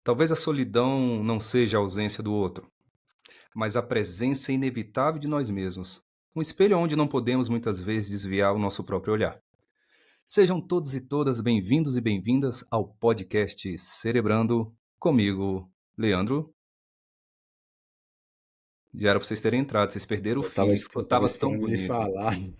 Talvez a solidão não seja a ausência do outro, mas a presença inevitável de nós mesmos. Um espelho onde não podemos muitas vezes desviar o nosso próprio olhar. Sejam todos e todas bem-vindos e bem-vindas ao podcast Cerebrando, comigo, Leandro. Já era pra vocês terem entrado, vocês perderam o Eu tava, feeling, es- ficou, eu tava tava tão esperando ele bonito.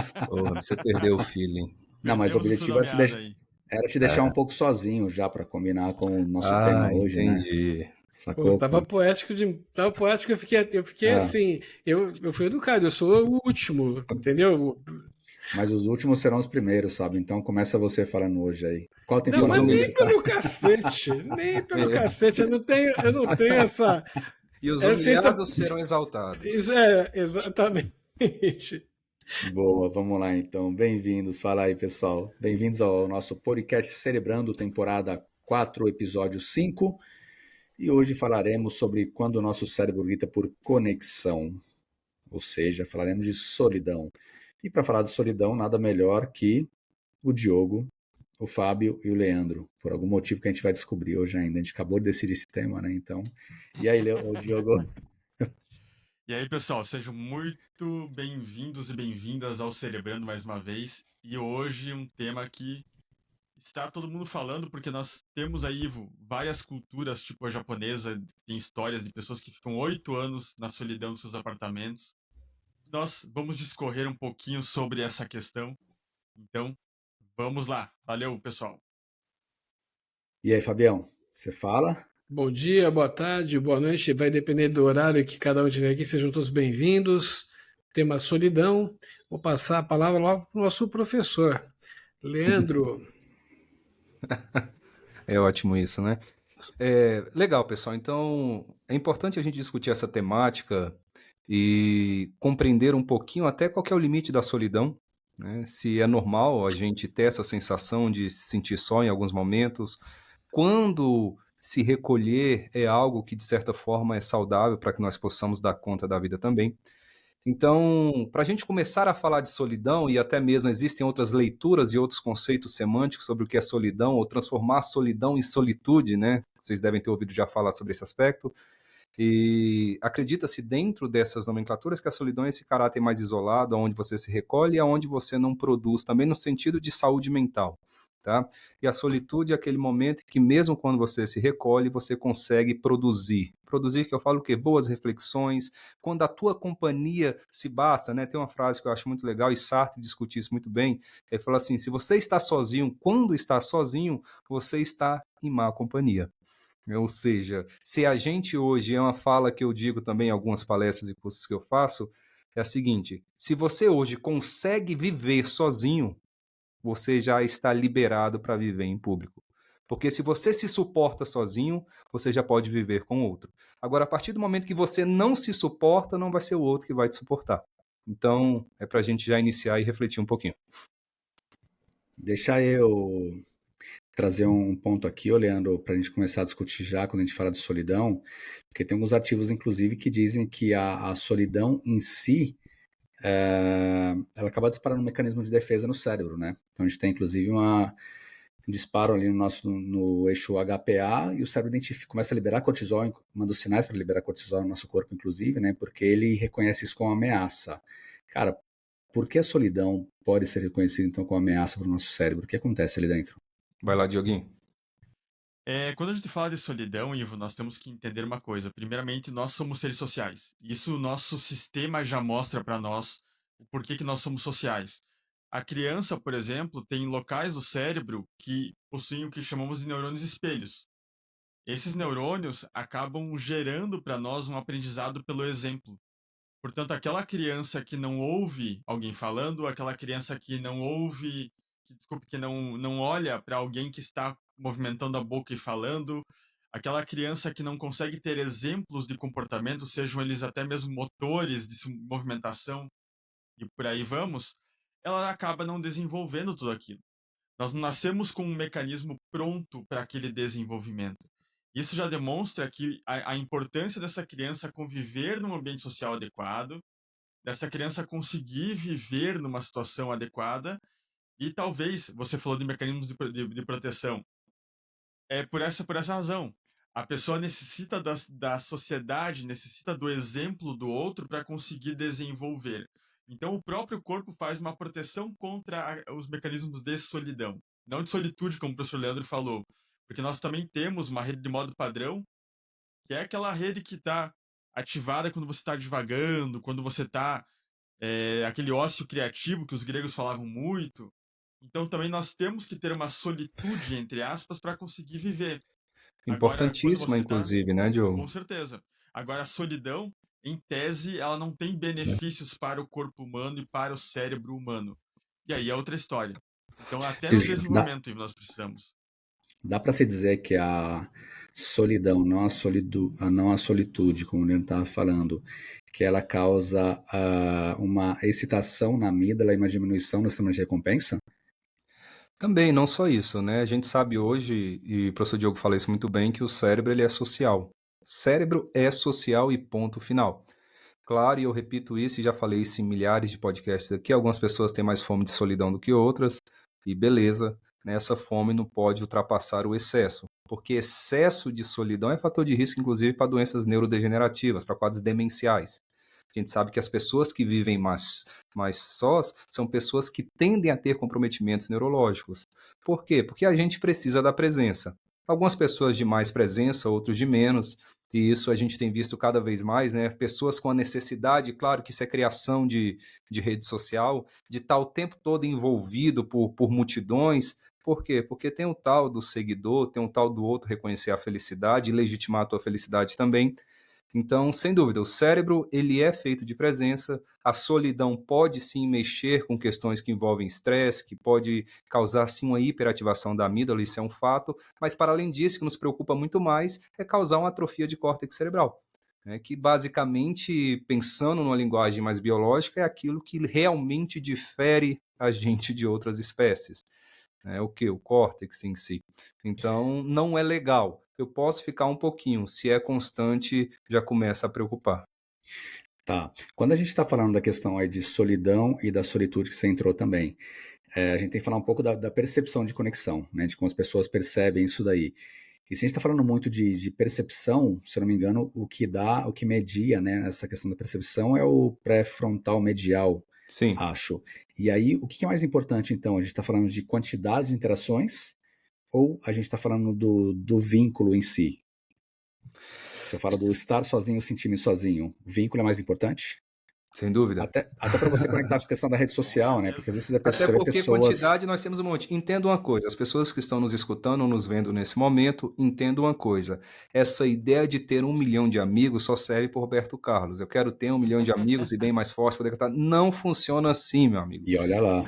falar. Porra, você perdeu o feeling. Não, mas o Perdemos o fio objetivo da era meada aí. te deixar um pouco sozinho já para combinar com o nosso Ah, tema hoje, né? entendi. Pô, Sacou? tava poético, eu fiquei Ah, assim, eu fui educado, eu sou o último, entendeu? mas os últimos serão os primeiros, sabe? Então começa você falando hoje aí. Qual E os Não, mas temporada que a nem gente tá? pelo cacete, nem pelo É, cacete, eu não tenho essa, e os essa, humilhados serão exaltados. isso é, exatamente. Boa, vamos lá então. Bem-vindos, fala aí, pessoal. Bem-vindos ao nosso podcast Cerebrando, temporada 4, episódio 5. E hoje falaremos sobre quando o nosso cérebro grita por conexão, ou seja, falaremos de solidão. E para falar de solidão, nada melhor que o Diogo, o Fábio e o Leandro, por algum motivo que a gente vai descobrir hoje ainda. A gente acabou de decidir esse tema, né? Então, e aí, o Diogo? E aí, pessoal, sejam muito bem-vindos e bem-vindas ao Cerebrando mais uma vez. E hoje um tema que está todo mundo falando, porque nós temos aí, Ivo, várias culturas, tipo a japonesa, tem histórias de pessoas que ficam 8 anos na solidão dos seus apartamentos. Nós vamos discorrer um pouquinho sobre essa questão. Então, vamos lá. Valeu, pessoal. E aí, Fabião, você fala? Bom dia, boa tarde, boa noite, vai depender do horário que cada um tiver aqui, sejam todos bem-vindos. Tema solidão, vou passar a palavra logo para o nosso professor. Leandro, É ótimo isso, né? Legal, pessoal. Então, é importante a gente discutir essa temática e compreender um pouquinho até qual que é o limite da solidão, né? Se é normal a gente ter essa sensação de se sentir só em alguns momentos, quando se recolher é algo que, de certa forma, é saudável para que nós possamos dar conta da vida também. Então, para a gente começar a falar de solidão, e até mesmo existem outras leituras e outros conceitos semânticos sobre o que é solidão, ou transformar a solidão em solitude, né? Vocês devem ter ouvido já falar sobre esse aspecto. E acredita-se dentro dessas nomenclaturas que a solidão é esse caráter mais isolado, onde você se recolhe e onde você não produz, também no sentido de saúde mental. Tá? E a solitude é aquele momento que mesmo quando você se recolhe, você consegue produzir. Produzir, que eu falo o quê? Boas reflexões, quando a tua companhia se basta, né? Tem uma frase que eu acho muito legal, e Sartre discute isso muito bem, ele fala assim, se você está sozinho, quando está sozinho, você está em má companhia. Ou seja, se a gente hoje, é uma fala que eu digo também em algumas palestras e cursos que eu faço, é a seguinte, se você hoje consegue viver sozinho, você já está liberado para viver em público. Porque se você se suporta sozinho, você já pode viver com outro. Agora, a partir do momento que você não se suporta, não vai ser o outro que vai te suportar. Então, é para a gente já iniciar e refletir um pouquinho. Deixa eu trazer um ponto aqui, Leandro, para a gente começar a discutir já quando a gente fala de solidão, porque tem alguns artigos, inclusive, que dizem que a solidão em si ela acaba disparando um mecanismo de defesa no cérebro, né? Então a gente tem inclusive um disparo ali no eixo HPA e o cérebro começa a liberar cortisol, manda os sinais para liberar cortisol no nosso corpo, inclusive, né? Porque ele reconhece isso como ameaça. Cara, por que a solidão pode ser reconhecida então como ameaça para o nosso cérebro? O que acontece ali dentro? Vai lá, Dioguinho. Quando a gente fala de solidão, Ivo, nós temos que entender uma coisa. Primeiramente, nós somos seres sociais. Isso o nosso sistema já mostra para nós o porquê que nós somos sociais. A criança, por exemplo, tem locais do cérebro que possuem o que chamamos de neurônios espelhos. Esses neurônios acabam gerando para nós um aprendizado pelo exemplo. Portanto, aquela criança que não ouve alguém falando, aquela criança que não ouve, desculpe, que não olha para alguém que está movimentando a boca e falando, aquela criança que não consegue ter exemplos de comportamento, sejam eles até mesmo motores de movimentação e por aí vamos, ela acaba não desenvolvendo tudo aquilo. Nós não nascemos com um mecanismo pronto para aquele desenvolvimento. Isso já demonstra que a importância dessa criança conviver num ambiente social adequado, dessa criança conseguir viver numa situação adequada e talvez, você falou de mecanismos de proteção, é por essa razão. A pessoa necessita da sociedade, necessita do exemplo do outro para conseguir desenvolver. Então, o próprio corpo faz uma proteção contra os mecanismos de solidão. Não de solitude, como o professor Leandro falou. Porque nós também temos uma rede de modo padrão, que é aquela rede que está ativada quando você está divagando, quando você está aquele ócio criativo que os gregos falavam muito. Então também nós temos que ter uma solitude, entre aspas, para conseguir viver. Agora, quando Importantíssima, você está. inclusive, né, Com Diogo? certeza. Agora, a solidão, em tese, ela não tem benefícios para o corpo humano e para o cérebro humano. E aí é outra história. Então, até no Dá, desenvolvimento nós precisamos. dá para se dizer que a solidão, não a solitude, como o Leandro estava falando, que ela causa uma excitação na amígdala e uma diminuição no sistema de recompensa? Também, não só isso, né? A gente sabe hoje, e o professor Diogo fala isso muito bem, que o cérebro ele é social. Cérebro é social e ponto final. Claro, e eu repito isso e já falei isso em milhares de podcasts aqui, algumas pessoas têm mais fome de solidão do que outras, e beleza, né? Essa fome não pode ultrapassar o excesso, porque excesso de solidão é fator de risco, inclusive, para doenças neurodegenerativas, para quadros demenciais. A gente sabe que as pessoas que vivem mais sós são pessoas que tendem a ter comprometimentos neurológicos. Por quê? Porque a gente precisa da presença. Algumas pessoas de mais presença, outros de menos, e isso a gente tem visto cada vez mais, né? Pessoas com a necessidade, claro que isso é criação de rede social, de estar o tempo todo envolvido por multidões. Por quê? Porque tem um tal do seguidor, tem um tal do outro reconhecer a felicidade, legitimar a tua felicidade também. Então, sem dúvida, o cérebro ele é feito de presença, a solidão pode sim mexer com questões que envolvem estresse, que pode causar sim uma hiperativação da amígdala, isso é um fato, mas para além disso, o que nos preocupa muito mais é causar uma atrofia de córtex cerebral, né, que basicamente, pensando numa linguagem mais biológica, é aquilo que realmente difere a gente de outras espécies. O que? O córtex em si. Então, não é legal. Eu posso ficar um pouquinho, se é constante, já começa a preocupar. Tá. Quando a gente está falando da questão aí de solidão e da solitude que você entrou também, a gente tem que falar um pouco da percepção de conexão, né? De como as pessoas percebem isso daí. E se a gente está falando muito de percepção, se eu não me engano, o que media, né, essa questão da percepção é o pré-frontal medial, Sim, acho. E aí, o que é mais importante, então? A gente está falando de quantidade de interações ou a gente está falando do vínculo em si? Se eu falo do estar sozinho, sentir-me sozinho, o vínculo é mais importante? sem dúvida. Até para você conectar com a questão da rede Com social, né? Porque às certeza. vezes Até você vê porque pessoas. quantidade nós temos um monte. Entenda uma coisa, as pessoas que estão nos escutando ou nos vendo nesse momento, entendam uma coisa. Essa ideia de ter 1 milhão de amigos só serve para Roberto Carlos. Eu quero ter 1 milhão de amigos e bem mais forte poder cantar. Não funciona assim, meu amigo. E olha lá.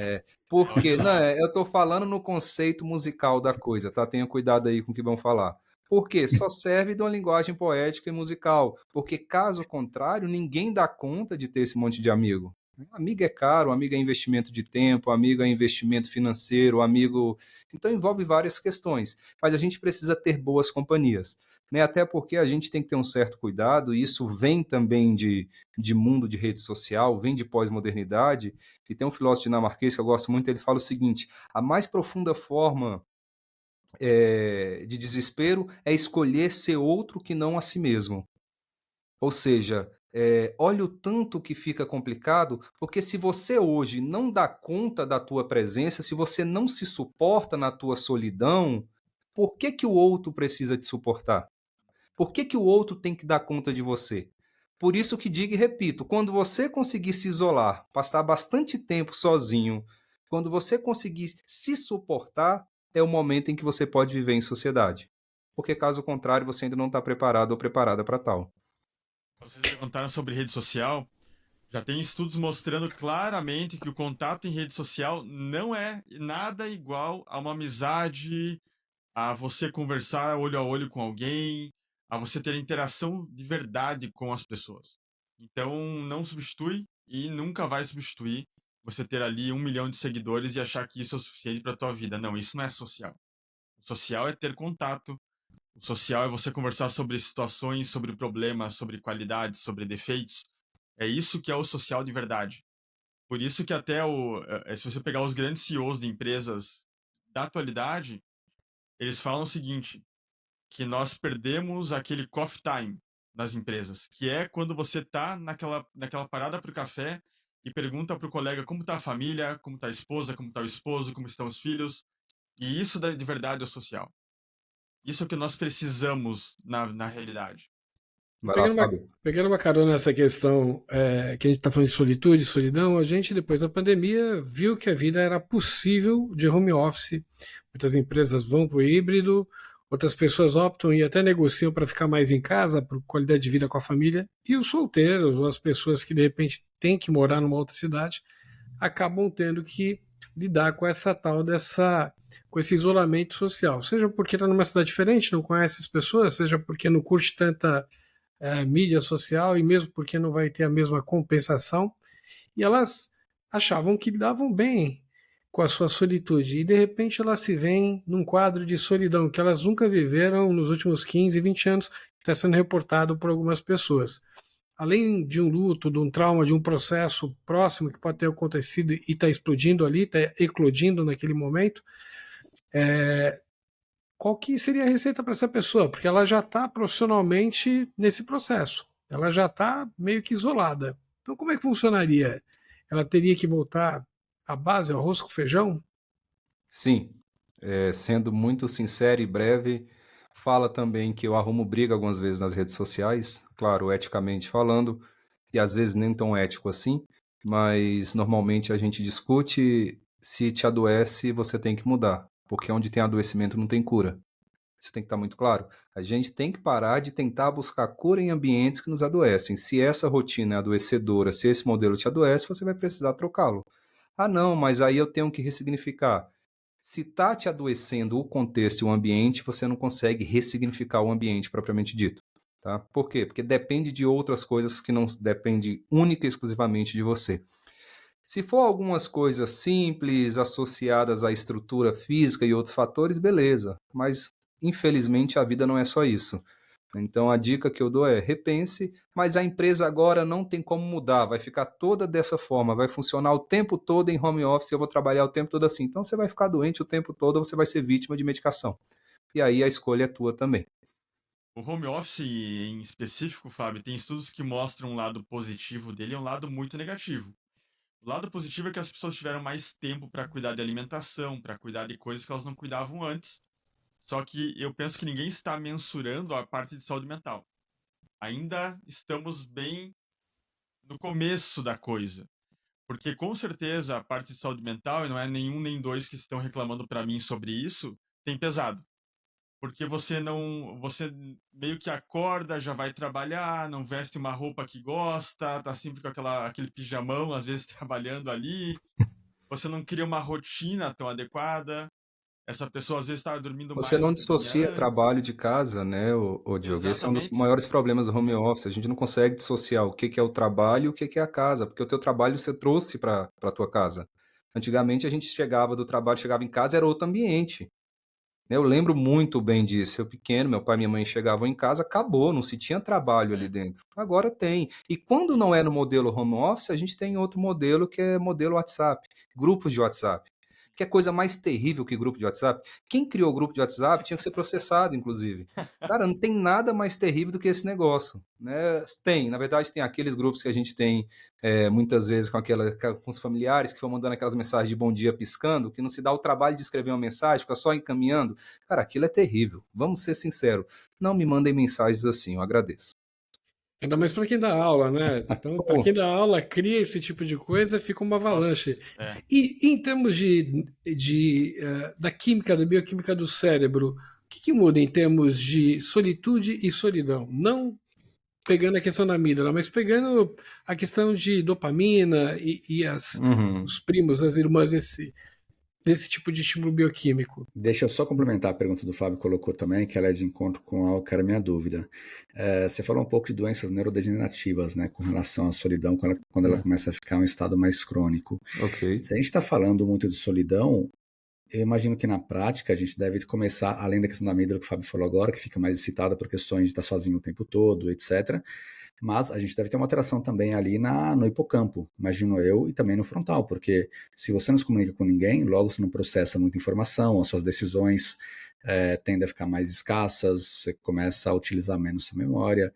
Porque, Olha não, lá. eu estou falando no conceito musical da coisa, tá? Tenha cuidado aí com o que vão falar. Por quê? Só serve de uma linguagem poética e musical. Porque, caso contrário, ninguém dá conta de ter esse monte de amigo. Amigo é caro, amigo é investimento de tempo, amigo é investimento financeiro, amigo. Então envolve várias questões. Mas a gente precisa ter boas companhias. Né? Até porque a gente tem que ter um certo cuidado, e isso vem também de mundo de rede social, vem de pós-modernidade. E tem um filósofo dinamarquês que eu gosto muito, ele fala o seguinte: a mais profunda forma de desespero é escolher ser outro que não a si mesmo. Ou seja, olha o tanto que fica complicado, porque se você hoje não dá conta da tua presença, se você não se suporta na tua solidão, por que que o outro precisa te suportar? Por que que o outro tem que dar conta de você? Por isso que digo e repito, quando você conseguir se isolar, passar bastante tempo sozinho, quando você conseguir se suportar, é o momento em que você pode viver em sociedade. Porque caso contrário, você ainda não está preparado ou preparada para tal. Vocês perguntaram sobre rede social. Já tem estudos mostrando claramente que o contato em rede social não é nada igual a uma amizade, a você conversar olho a olho com alguém, a você ter interação de verdade com as pessoas. Então, não substitui e nunca vai substituir você ter ali 1 milhão de seguidores e achar que isso é o suficiente para a tua vida. Não, isso não é social. O social é ter contato. O social é você conversar sobre situações, sobre problemas, sobre qualidades, sobre defeitos. É isso que é o social de verdade. Por isso que até se você pegar os grandes CEOs de empresas da atualidade, eles falam o seguinte: que nós perdemos aquele coffee time nas empresas, que é quando você está naquela parada para o café e pergunta para o colega como está a família, como está a esposa, como está o esposo, como estão os filhos. E isso de verdade é o social. Isso é o que nós precisamos na realidade. Vai lá, Fábio. Pegando uma carona nessa questão que a gente está falando de solitude, solidão, a gente, depois da pandemia, viu que a vida era possível de home office. Muitas empresas vão para o híbrido, outras pessoas optam e até negociam para ficar mais em casa, por qualidade de vida com a família. E os solteiros, ou as pessoas que de repente têm que morar numa outra cidade, acabam tendo que lidar com com esse isolamento social. Seja porque está numa cidade diferente, não conhece as pessoas, seja porque não curte tanta mídia social e mesmo porque não vai ter a mesma compensação. E elas achavam que lidavam bem com a sua solitude. E de repente elas se veem num quadro de solidão que elas nunca viveram nos últimos 15, 20 anos, que está sendo reportado por algumas pessoas. Além de um luto, de um trauma, de um processo próximo que pode ter acontecido e está explodindo ali, está eclodindo naquele momento, qual que seria a receita para essa pessoa? Porque ela já está profissionalmente nesse processo. Ela já está meio que isolada. Então, como é que funcionaria? Ela teria que voltar à base, ao arroz com feijão? Sim, sendo muito sincero e breve, fala também que eu arrumo briga algumas vezes nas redes sociais, claro, eticamente falando, e às vezes nem tão ético assim, mas normalmente a gente discute, se te adoece, você tem que mudar, porque onde tem adoecimento não tem cura. Isso tem que estar muito claro. A gente tem que parar de tentar buscar cura em ambientes que nos adoecem. Se essa rotina é adoecedora, se esse modelo te adoece, você vai precisar trocá-lo. Ah, não, mas aí eu tenho que ressignificar. Se está te adoecendo o contexto e o ambiente, você não consegue ressignificar o ambiente propriamente dito. Tá? Por quê? Porque depende de outras coisas que não dependem única e exclusivamente de você. Se for algumas coisas simples, associadas à estrutura física e outros fatores, beleza. Mas, infelizmente, a vida não é só isso. Então, a dica que eu dou é repense, mas a empresa agora não tem como mudar, vai ficar toda dessa forma, vai funcionar o tempo todo em home office, eu vou trabalhar o tempo todo assim. Então, você vai ficar doente o tempo todo, você vai ser vítima de medicação. E aí a escolha é tua também. O home office em específico, Fábio, tem estudos que mostram um lado positivo dele e um lado muito negativo. O lado positivo é que as pessoas tiveram mais tempo para cuidar de alimentação, para cuidar de coisas que elas não cuidavam antes. Só que eu penso que ninguém está mensurando a parte de saúde mental. Ainda estamos bem no começo da coisa. Porque com certeza a parte de saúde mental, e não é nenhum nem dois que estão reclamando para mim sobre isso, tem pesado. Porque você meio que acorda, já vai trabalhar, não veste uma roupa que gosta, tá sempre com aquele pijamão, às vezes trabalhando ali. Você não cria uma rotina tão adequada. Essa pessoa às vezes está dormindo Você mais não do que dormia dissocia antes. trabalho de casa, né, ô Diogo? Esse é um dos Exatamente. maiores problemas do home office. A gente não consegue dissociar o que que é o trabalho e o que que é a casa, porque o teu trabalho você trouxe para a tua casa. Antigamente a gente chegava do trabalho, chegava em casa, era outro ambiente. Eu lembro muito bem disso. Eu pequeno, meu pai e minha mãe chegavam em casa, acabou, não se tinha trabalho ali É. dentro. Agora tem. E quando não é no modelo home office, a gente tem outro modelo que é modelo WhatsApp, grupos de WhatsApp. Que é coisa mais terrível que grupo de WhatsApp. Quem criou o grupo de WhatsApp tinha que ser processado, inclusive. Cara, não tem nada mais terrível do que esse negócio, né? Tem, na verdade, tem aqueles grupos que a gente tem muitas vezes com os familiares que vão mandando aquelas mensagens de bom dia piscando, que não se dá o trabalho de escrever uma mensagem, fica só encaminhando. Cara, aquilo é terrível. Vamos ser sinceros. Não me mandem mensagens assim, eu agradeço. Ainda mais para quem dá aula, né? Então, para quem Pô, dá aula, cria esse tipo de coisa, fica uma Nossa, avalanche. é. E em termos da química, da bioquímica do cérebro, o que muda em termos de solitude e solidão? Não pegando a questão da amígdala, mas pegando a questão de dopamina uhum. os primos, as irmãs desse tipo de estímulo bioquímico. Deixa eu só complementar a pergunta do Fábio colocou também, que ela é de encontro com algo que era a minha dúvida. Você falou um pouco de doenças neurodegenerativas, né, com relação à solidão, quando ela começa a ficar em um estado mais crônico. Ok. Se a gente está falando muito de solidão, eu imagino que na prática a gente deve começar, além da questão da amígdala que o Fábio falou agora, que fica mais excitada por questões de estar sozinho o tempo todo, etc. Mas a gente deve ter uma alteração também ali no hipocampo, imagino eu, e também no frontal, porque se você não se comunica com ninguém, logo você não processa muita informação, as suas decisões tendem a ficar mais escassas, você começa a utilizar menos sua memória.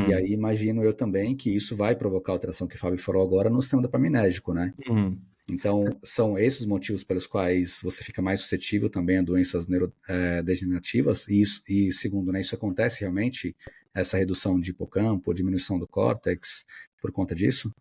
E aí imagino eu também que isso vai provocar a alteração que o Fábio falou agora no sistema dopaminérgico, né? Então, são esses os motivos pelos quais você fica mais suscetível também a doenças neurodegenerativas. E segundo, né, isso acontece realmente, essa redução de hipocampo, diminuição do córtex, por conta disso?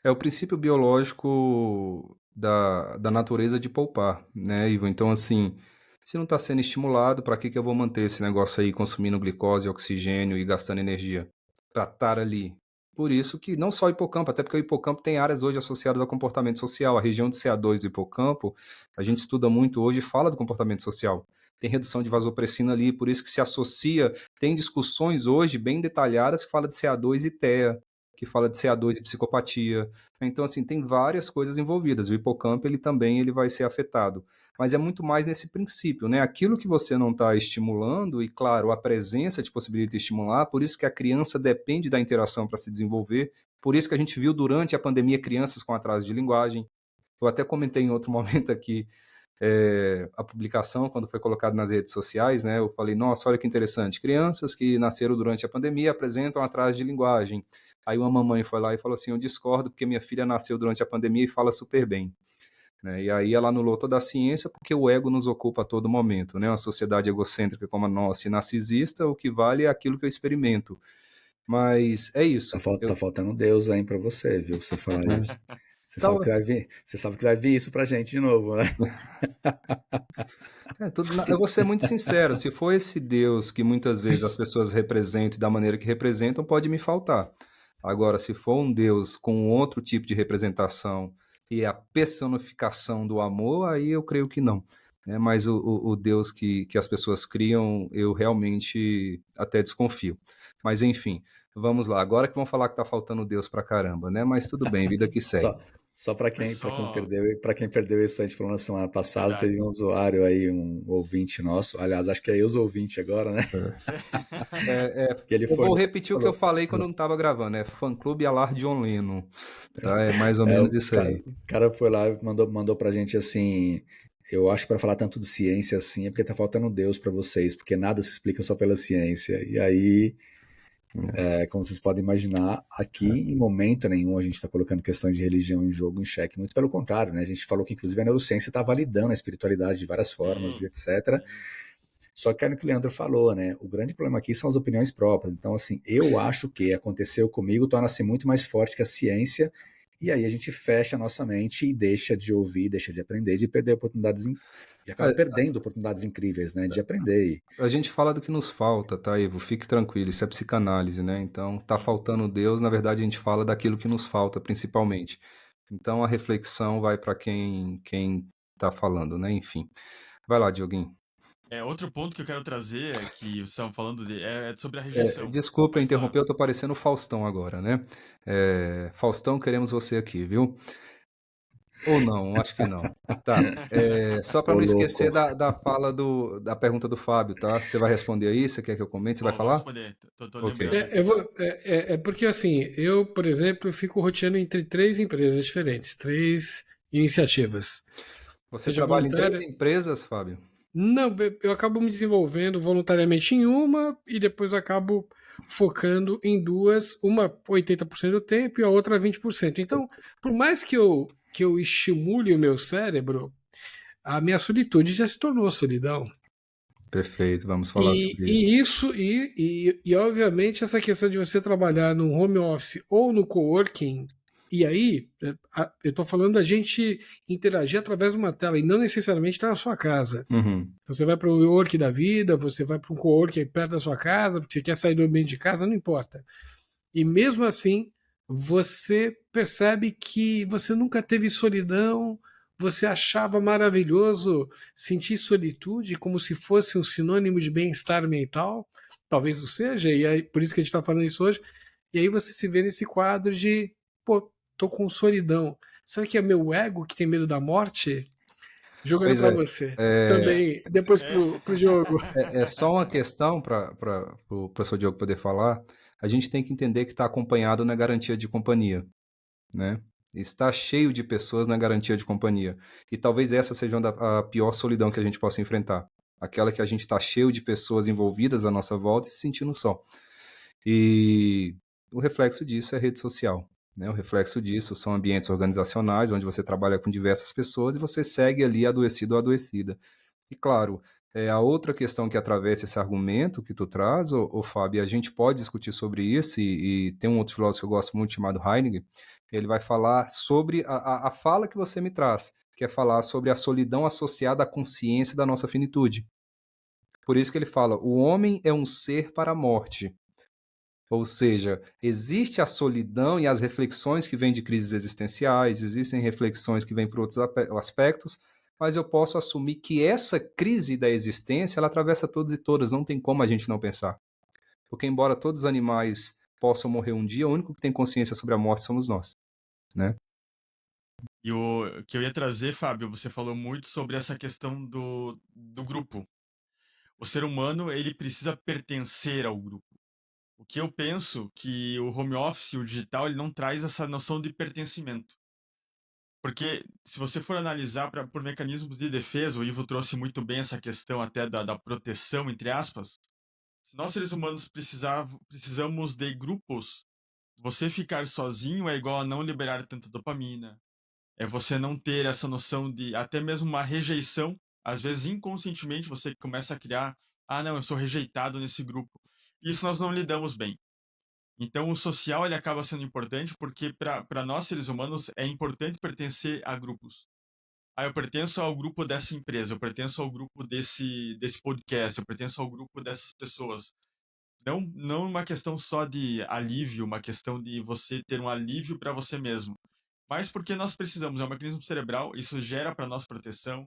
É o princípio biológico da natureza de poupar, né, Ivo? Então, assim, se não está sendo estimulado, para que eu vou manter esse negócio aí consumindo glicose, oxigênio e gastando energia? Para estar ali. Por isso que não só o hipocampo, até porque o hipocampo tem áreas hoje associadas ao comportamento social. A região de CA2 do hipocampo, a gente estuda muito hoje e fala do comportamento social. Tem redução de vasopressina ali, por isso que se associa, tem discussões hoje bem detalhadas que fala de CA2 e TEA, que fala de CA2 e psicopatia. Então, assim, tem várias coisas envolvidas. O hipocampo, ele vai ser afetado. Mas é muito mais nesse princípio, né? Aquilo que você não está estimulando, e claro, a presença te possibilita estimular, por isso que a criança depende da interação para se desenvolver, por isso que a gente viu durante a pandemia crianças com atraso de linguagem. Eu até comentei em outro momento aqui, a publicação, quando foi colocado nas redes sociais, né, eu falei, nossa, olha que interessante, crianças que nasceram durante a pandemia apresentam atraso de linguagem. Aí uma mamãe foi lá e falou assim, eu discordo porque minha filha nasceu durante a pandemia e fala super bem. Né? E aí ela anulou toda a ciência porque o ego nos ocupa a todo momento, né? Uma sociedade egocêntrica como a nossa e narcisista, o que vale é aquilo que eu experimento. Mas é isso. Tá faltando Deus aí para você, viu? Você falar isso. Você sabe que vai vir isso pra gente de novo, né? Eu vou ser muito sincero, se for esse Deus que muitas vezes as pessoas representam e da maneira que representam, pode me faltar. Agora, se for um Deus com outro tipo de representação e a personificação do amor, aí eu creio que não. Mas o Deus que as pessoas criam, eu realmente até desconfio. Mas enfim, vamos lá. Agora que vão falar que tá faltando Deus pra caramba, né? Mas tudo bem, vida que segue. Só para quem perdeu isso, a gente falou na semana passada, Verdade. teve um usuário aí, um ouvinte nosso, aliás, acho que é os ouvintes agora, né? Que ele Vou repetir o que eu falei quando eu não estava gravando, fã-clube Alar John Lennon, tá? É mais ou menos isso aí. O cara foi lá e mandou pra gente assim, eu acho que para falar tanto de ciência assim, é porque tá faltando Deus para vocês, porque nada se explica só pela ciência. E aí, como vocês podem imaginar, aqui em momento nenhum a gente está colocando questões de religião em jogo, em xeque, muito pelo contrário, né? A gente falou que inclusive a neurociência está validando a espiritualidade de várias formas, etc. Só que é o que o Leandro falou, né? O grande problema aqui são as opiniões próprias. Então, assim, eu acho que aconteceu comigo torna-se muito mais forte que a ciência, e aí a gente fecha a nossa mente e deixa de ouvir, deixa de aprender, de perder oportunidades, e acaba perdendo oportunidades incríveis, né? De aprender. A gente fala do que nos falta, tá, Ivo? Fique tranquilo, isso é psicanálise, né? Então, tá faltando Deus, na verdade a gente fala daquilo que nos falta, principalmente. Então, a reflexão vai para quem tá falando, né? Enfim. Vai lá, Dioguinho. Outro ponto que eu quero trazer, que vocês estavam falando, é sobre a rejeição. Desculpa interromper, eu tô parecendo o Faustão agora, né? Faustão, queremos você aqui, viu? Ou não, acho que não. Tá. Só para não esquecer da fala da pergunta do Fábio, tá? Você vai responder aí? Você quer que eu comente? Você vai falar? Vou responder. Tô Ok. lembrando. Porque assim, eu, por exemplo, fico roteando entre 3 empresas diferentes, 3 iniciativas. Você trabalha em 3 empresas, Fábio? Não, eu acabo me desenvolvendo voluntariamente em uma e depois acabo focando em 2, uma 80% do tempo e a outra 20%. Então, por mais que eu estimule o meu cérebro, a minha solitude já se tornou solidão. Perfeito, vamos falar sobre isso. E obviamente essa questão de você trabalhar no home office ou no coworking, e aí eu estou falando da gente interagir através de uma tela e não necessariamente estar na sua casa. Uhum. Você vai para o work da vida, você vai para um coworking perto da sua casa, porque você quer sair do ambiente de casa, não importa. E mesmo assim, você percebe que você nunca teve solidão, você achava maravilhoso sentir solitude como se fosse um sinônimo de bem-estar mental, talvez o seja, e é por isso que a gente está falando isso hoje, e aí você se vê nesse quadro de, pô, tô com solidão. Será que é meu ego que tem medo da morte? Jogando para você. Também, depois pro jogo. É só uma questão para o professor Diogo poder falar. A gente tem que entender que está acompanhado na garantia de companhia, né? Está cheio de pessoas na garantia de companhia. E talvez essa seja a pior solidão que a gente possa enfrentar. aquela que a gente está cheio de pessoas envolvidas à nossa volta e se sentindo só. E o reflexo disso é rede social, né? O reflexo disso são ambientes organizacionais, onde você trabalha com diversas pessoas e você segue ali adoecido ou adoecida. E claro, a outra questão que atravessa esse argumento que tu traz, Fábio, a gente pode discutir sobre isso, e tem um outro filósofo que eu gosto muito chamado Heidegger, ele vai falar sobre a fala que você me traz, que é falar sobre a solidão associada à consciência da nossa finitude. Por isso que ele fala, o homem é um ser para a morte. Ou seja, existe a solidão e as reflexões que vêm de crises existenciais, existem reflexões que vêm por outros aspectos, mas eu posso assumir que essa crise da existência, ela atravessa todos e todas, não tem como a gente não pensar. Porque embora todos os animais possam morrer um dia, o único que tem consciência sobre a morte somos nós, né? E o que eu ia trazer, Fábio, você falou muito sobre essa questão do grupo. O ser humano, ele precisa pertencer ao grupo. O que eu penso que o home office, o digital, ele não traz essa noção de pertencimento. Porque se você for analisar por mecanismos de defesa, o Ivo trouxe muito bem essa questão até da proteção, entre aspas. Se nós seres humanos precisamos de grupos, você ficar sozinho é igual a não liberar tanta dopamina. É você não ter essa noção de até mesmo uma rejeição. Às vezes, inconscientemente, você começa a criar: ah, não, eu sou rejeitado nesse grupo. Isso nós não lidamos bem. Então, o social ele acaba sendo importante porque, para nós seres humanos, é importante pertencer a grupos. Ah, eu pertenço ao grupo dessa empresa, eu pertenço ao grupo desse podcast, eu pertenço ao grupo dessas pessoas. Não uma questão só de alívio, uma questão de você ter um alívio para você mesmo, mas porque nós precisamos, é um mecanismo cerebral, isso gera para nós proteção,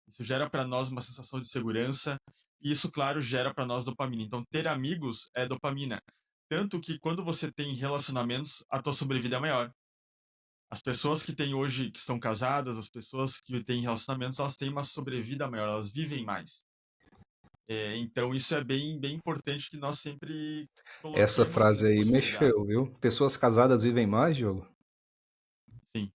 isso gera para nós uma sensação de segurança, e isso, claro, gera para nós dopamina. Então, ter amigos é dopamina. Tanto que quando você tem relacionamentos, a tua sobrevida é maior. As pessoas que têm hoje, que estão casadas, as pessoas que têm relacionamentos, elas têm uma sobrevida maior, elas vivem mais. Então, isso é bem, bem importante que nós sempre Essa coloquemos frase como aí possibilidade. mexeu, viu? Pessoas casadas vivem mais, Diogo? Sim.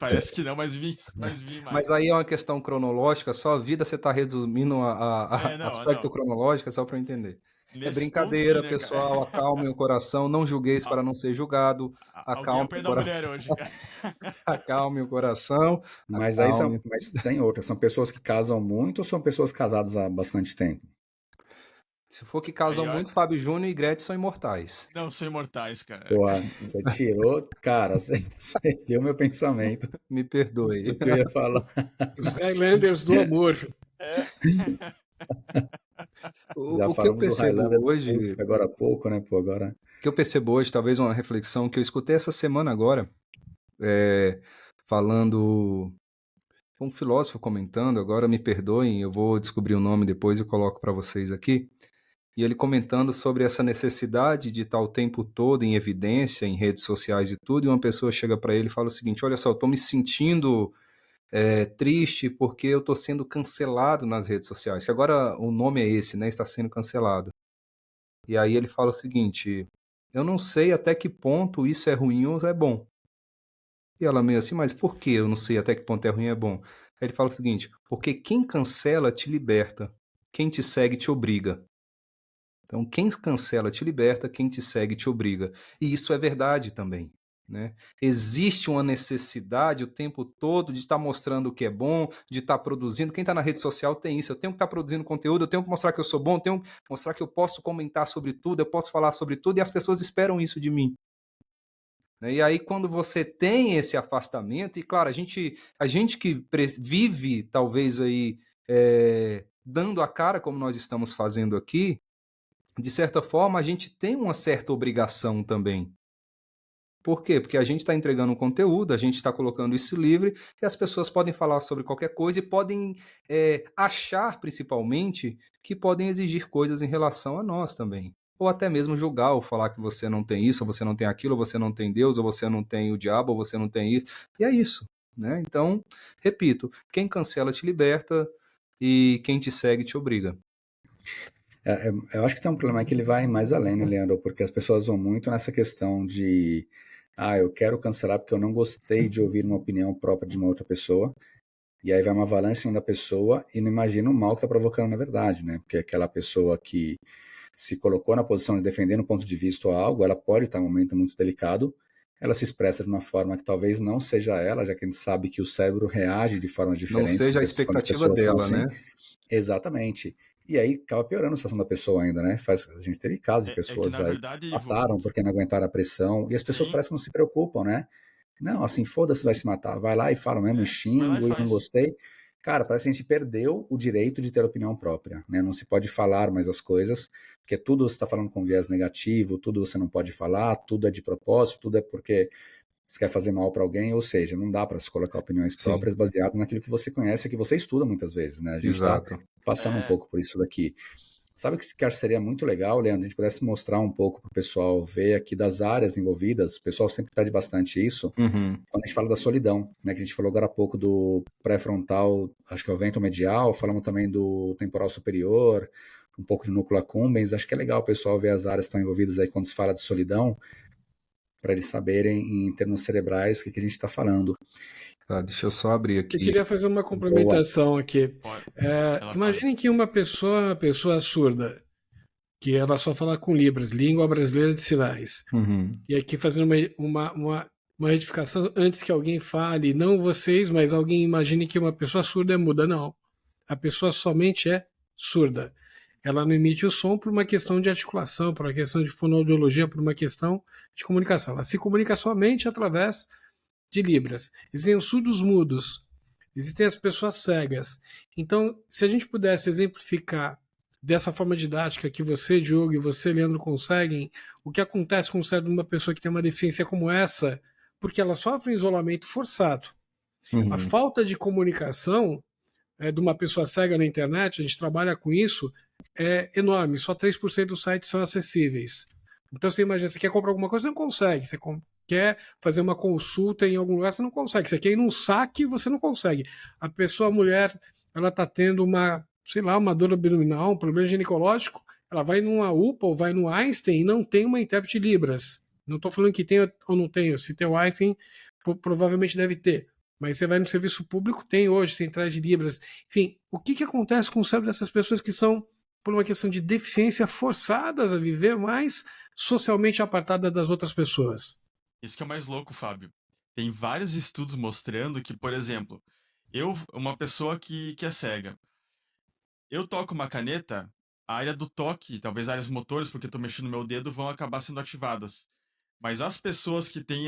Parece que não, mas vivem mais. Mas aí é uma questão cronológica, só a vida você está resumindo a aspecto Não. cronológico, só para eu entender. É Nesse ponto, sim, brincadeira, né, cara? pessoal, acalmem o coração, não julgueis para não ser julgado, Alguém acalme o apanha da mulher coração, hoje, cara. acalme o coração, Mas acalme. mas tem outras. São pessoas que casam muito ou são pessoas casadas há bastante tempo? Se for que casam Aí, ó, muito, Fábio Júnior e Gretchen são imortais. não, são imortais, cara. Porra, você tirou, cara, você deu meu pensamento Me perdoe. do que eu ia falar. Os Highlanders do amor. É. Já O que eu falamos do Highlander percebo da hoje, música agora há pouco, né? Pô, agora. o que eu percebo hoje, talvez uma reflexão que eu escutei essa semana agora, falando, um filósofo comentando, agora me perdoem, eu vou descobrir o nome depois e coloco para vocês aqui, e ele comentando sobre essa necessidade de estar o tempo todo em evidência, em redes sociais e tudo, e uma pessoa chega para ele e fala o seguinte, olha só, eu estou me sentindo triste porque eu estou sendo cancelado nas redes sociais, que agora o nome é esse, né, está sendo cancelado. E aí ele fala o seguinte, eu não sei até que ponto isso é ruim ou é bom. E ela meio assim, mas por que eu não sei até que ponto é ruim ou é bom? Aí ele fala o seguinte, porque quem cancela te liberta, quem te segue te obriga. Então, quem cancela te liberta, quem te segue te obriga. E isso é verdade também, né? Existe uma necessidade o tempo todo de estar mostrando o que é bom, de estar produzindo. Quem está na rede social tem isso. Eu tenho que estar produzindo conteúdo, eu tenho que mostrar que eu sou bom, eu tenho que mostrar que eu posso comentar sobre tudo, eu posso falar sobre tudo, e as pessoas esperam isso de mim. E aí, quando você tem esse afastamento, e claro, a gente que vive, talvez aí, dando a cara, como nós estamos fazendo aqui, de certa forma, a gente tem uma certa obrigação também. Por quê? Porque a gente está entregando um conteúdo, a gente está colocando isso livre, e as pessoas podem falar sobre qualquer coisa e podem achar, principalmente, que podem exigir coisas em relação a nós também. Ou até mesmo julgar, ou falar que você não tem isso, ou você não tem aquilo, ou você não tem Deus, ou você não tem o diabo, ou você não tem isso. E é isso, né? Então, repito, quem cancela te liberta e quem te segue te obriga. Eu acho que tem um problema que ele vai mais além, né, Leandro? Porque as pessoas vão muito nessa questão de eu quero cancelar porque eu não gostei de ouvir uma opinião própria de uma outra pessoa. E aí vai uma avalanche em cima da pessoa e não imagina o mal que está provocando na verdade, né? Porque aquela pessoa que se colocou na posição de defender um ponto de vista ou algo, ela pode estar em um momento muito delicado, ela se expressa de uma forma que talvez não seja ela, já que a gente sabe que o cérebro reage de formas Não diferentes seja a quando as expectativa pessoas estão dela, assim. né? Exatamente. E aí acaba piorando a situação da pessoa ainda, né? A gente teve casos de É que, pessoas na aí verdade, que Ivo, mataram porque não aguentaram a pressão, e as pessoas sim, parecem que não se preocupam, né? Não, assim, foda-se, vai se matar. Vai lá e fala mesmo, e vai lá e xingo, e não faz. gostei. Cara, parece que a gente perdeu o direito de ter opinião própria, né? Não se pode falar mais as coisas, porque tudo você está falando com viés negativo, tudo você não pode falar, tudo é de propósito, tudo é porque você quer fazer mal para alguém, ou seja, não dá para se colocar opiniões Sim, próprias baseadas naquilo que você conhece e que você estuda muitas vezes, né? A gente está exato. passando um É, pouco por isso daqui. Sabe o que eu acho que seria muito legal, Leandro? A gente pudesse mostrar um pouco para o pessoal ver aqui das áreas envolvidas. O pessoal sempre pede bastante isso Uhum. quando a gente fala da solidão, né? Que a gente falou agora há pouco do pré-frontal, acho que é o vento medial, falamos também do temporal superior, um pouco de núcleo accumbens. Acho que é legal o pessoal ver as áreas que estão envolvidas aí quando se fala de solidão, para eles saberem em termos cerebrais o que a gente está falando. Tá, deixa eu só abrir Eu aqui. queria fazer uma Boa. complementação aqui. pode, ela fale. Imaginem que uma pessoa surda, que ela só fala com Libras, língua brasileira de sinais. Uhum. E aqui fazendo uma retificação antes que alguém fale, não vocês, mas alguém imagine que uma pessoa surda é muda. Não. A pessoa somente é surda. Ela não emite o som por uma questão de articulação, por uma questão de fonoaudiologia, por uma questão de comunicação. Ela se comunica somente através de Libras. Existem os surdos mudos, existem as pessoas cegas. Então, se a gente pudesse exemplificar dessa forma didática que você, Diogo, e você, Leandro, conseguem, o que acontece com o cérebro de uma pessoa que tem uma deficiência como essa, porque ela sofre um isolamento forçado. A Uhum. falta de comunicação de uma pessoa cega na internet, a gente trabalha com isso, é enorme. Só 3% dos sites são acessíveis. Então você imagina, você quer comprar alguma coisa, você não consegue. Você quer fazer uma consulta em algum lugar, você não consegue. Você quer ir num saque, você não consegue. A pessoa, a mulher, ela está tendo uma, sei lá, uma dor abdominal, um problema ginecológico, ela vai numa UPA ou vai no Einstein e não tem uma intérprete de Libras. Não estou falando que tem ou não tem. Se tem o Einstein, provavelmente deve ter. Mas você vai no serviço público, tem hoje centrais de Libras. Enfim, o que acontece com o cérebro dessas pessoas que são, por uma questão de deficiência, forçadas a viver mais socialmente apartadas das outras pessoas? Isso que é o mais louco, Fábio. Tem vários estudos mostrando que, por exemplo, uma pessoa que é cega, eu toco uma caneta, a área do toque, talvez áreas motores, porque eu tô mexendo no meu dedo, vão acabar sendo ativadas. Mas as pessoas que têm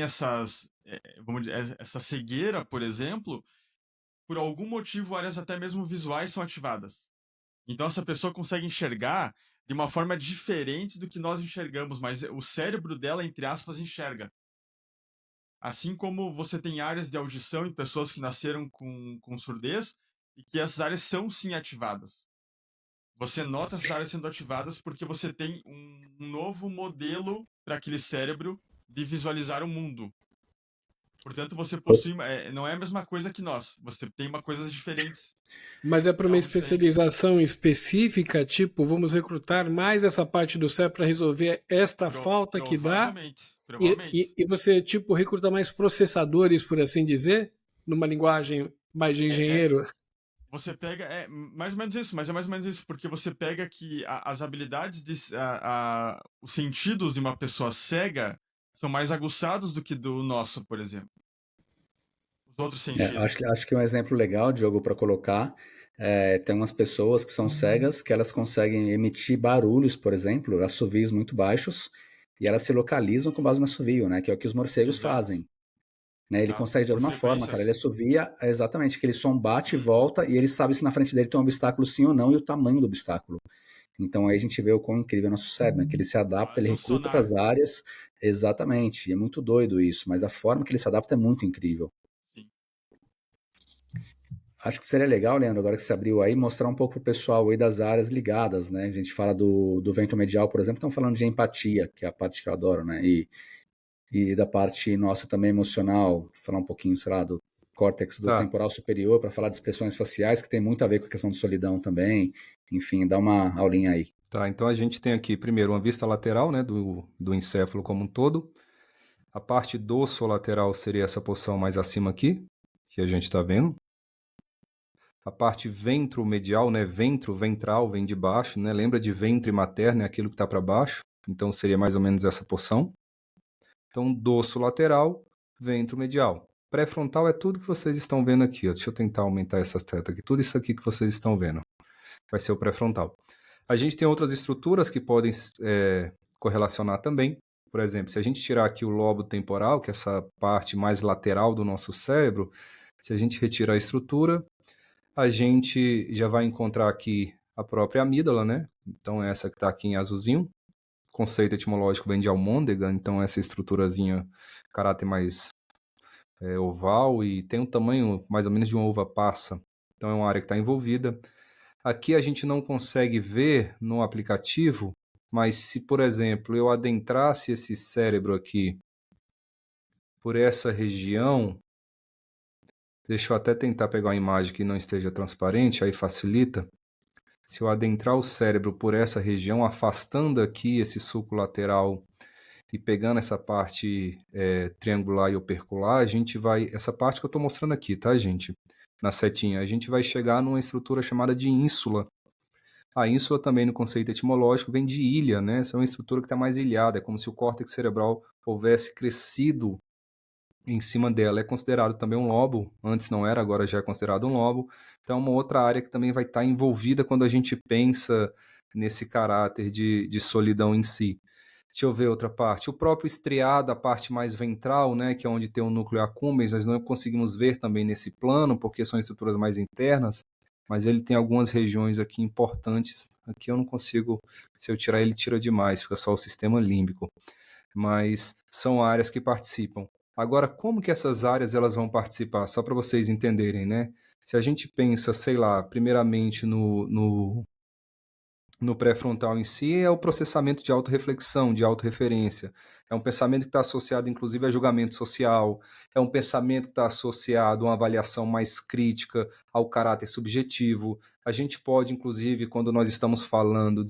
vamos dizer, essa cegueira, por exemplo, por algum motivo, áreas até mesmo visuais são ativadas. Então essa pessoa consegue enxergar de uma forma diferente do que nós enxergamos, mas o cérebro dela, entre aspas, enxerga. Assim como você tem áreas de audição em pessoas que nasceram com surdez e que essas áreas são sim ativadas. Você nota essas áreas sendo ativadas porque você tem um novo modelo para aquele cérebro de visualizar o mundo. Portanto, você possui. Não é a mesma coisa que nós. Você tem coisas diferentes. Mas é para É uma algo diferente. especialização específica, tipo, vamos recrutar mais essa parte do cérebro para resolver esta falta que dá. Provavelmente. E, Provavelmente. e, e você, tipo, recruta mais processadores, por assim dizer, numa linguagem mais de É, engenheiro. você pega. É mais ou menos isso, mas é mais ou menos isso, porque você pega que as habilidades, os sentidos de uma pessoa cega são mais aguçados do que do nosso, por exemplo. Os outros Acho sentidos. acho que um exemplo legal, Diogo, para colocar, tem umas pessoas que são cegas que elas conseguem emitir barulhos, por exemplo, assovios muito baixos, e elas se localizam com base no assovio, né? Que é o que os morcegos Exato. fazem. Né? Ele Tá? consegue de Por alguma forma, cara. Ele frequências. assovia exatamente aquele som bate e volta, e ele sabe se na frente dele tem um obstáculo sim ou não e o tamanho do obstáculo. Então aí a gente vê o quão incrível é o nosso cérebro, né? Que ele se adapta, ele Quase um recruta para sonar. as áreas, exatamente. E é muito doido isso, mas a forma que ele se adapta é muito incrível. Sim. Acho que seria legal, Leandro, agora que você abriu aí, mostrar um pouco pro pessoal aí das áreas ligadas, né? A gente fala do vento medial, por exemplo, estão falando de empatia, que é a parte que eu adoro, né? E da parte nossa também emocional, falar um pouquinho, sei lá, do córtex do Tá, temporal superior, para falar de expressões faciais, que tem muito a ver com a questão de solidão também. Enfim, dá uma aulinha aí. tá. Então a gente tem aqui primeiro uma vista lateral, né, do encéfalo como um todo. A parte dorsolateral seria essa porção mais acima aqui, que a gente está vendo. a parte ventromedial, né? Ventral vem de baixo, né? Lembra de ventre materno, é aquilo que está para baixo. Então seria mais ou menos essa porção. Então, dorso lateral, ventromedial. Pré-frontal é tudo que vocês estão vendo aqui. Ó. Deixa eu tentar aumentar essas tetas aqui. Tudo isso aqui que vocês estão vendo vai ser o pré-frontal. A gente tem outras estruturas que podem correlacionar também. Por exemplo, se a gente tirar aqui o lobo temporal, que é essa parte mais lateral do nosso cérebro, se a gente retirar a estrutura, a gente já vai encontrar aqui a própria amígdala, né? Então, essa que está aqui em azulzinho. O conceito etimológico vem de almôndega, então essa estruturazinha, caráter mais oval e tem um tamanho mais ou menos de uma uva passa. Então, é uma área que está envolvida. Aqui a gente não consegue ver no aplicativo, mas se, por exemplo, eu adentrasse esse cérebro aqui por essa região, deixa eu até tentar pegar uma imagem que não esteja transparente, aí facilita. Se eu adentrar o cérebro por essa região, afastando aqui esse sulco lateral e pegando essa parte triangular e opercular, a gente vai... Essa parte que eu estou mostrando aqui, tá, gente? Na setinha, a gente vai chegar numa estrutura chamada de ínsula. A ínsula também, no conceito etimológico, vem de ilha, né? Essa é uma estrutura que está mais ilhada, é como se o córtex cerebral houvesse crescido em cima dela. É considerado também um lobo, antes não era, agora já é considerado um lobo. Então é uma outra área que também vai estar envolvida quando a gente pensa nesse caráter de solidão em si. Deixa eu ver outra parte. O próprio estriado, a parte mais ventral, né, que é onde tem o núcleo accumbens, nós não conseguimos ver também nesse plano, porque são estruturas mais internas, mas ele tem algumas regiões aqui importantes. Aqui eu não consigo, se eu tirar ele tira demais, fica só o sistema límbico. Mas são áreas que participam. Agora, como que essas áreas elas vão participar? Só para vocês entenderem, né? Se a gente pensa, sei lá, primeiramente no pré-frontal em si, é o processamento de autorreflexão, de autorreferência. É um pensamento que está associado, inclusive, a julgamento social. É um pensamento que está associado a uma avaliação mais crítica, ao caráter subjetivo. A gente pode, inclusive, quando nós estamos falando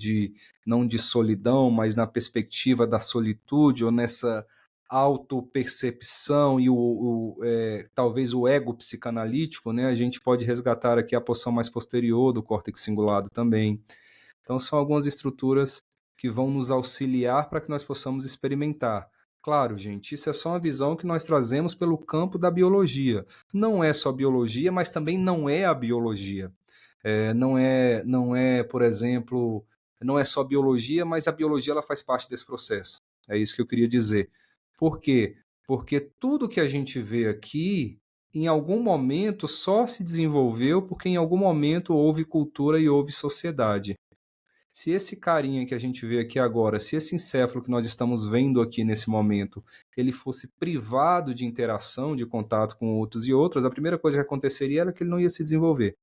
não de solidão, mas na perspectiva da solitude, ou nessa autopercepção e talvez o ego psicanalítico, né? A gente pode resgatar aqui a porção mais posterior do córtex cingulado também. Então, são algumas estruturas que vão nos auxiliar para que nós possamos experimentar. Claro, gente, isso é só uma visão que nós trazemos pelo campo da biologia. Não é só biologia, mas também não é a biologia. Não é, por exemplo, não é só biologia, mas a biologia ela faz parte desse processo. É isso que eu queria dizer. Por quê? Porque tudo que a gente vê aqui, em algum momento, só se desenvolveu porque em algum momento houve cultura e houve sociedade. Se esse carinha que a gente vê aqui agora, se esse encéfalo que nós estamos vendo aqui nesse momento, ele fosse privado de interação, de contato com outros e outras, a primeira coisa que aconteceria era que ele não ia se desenvolver.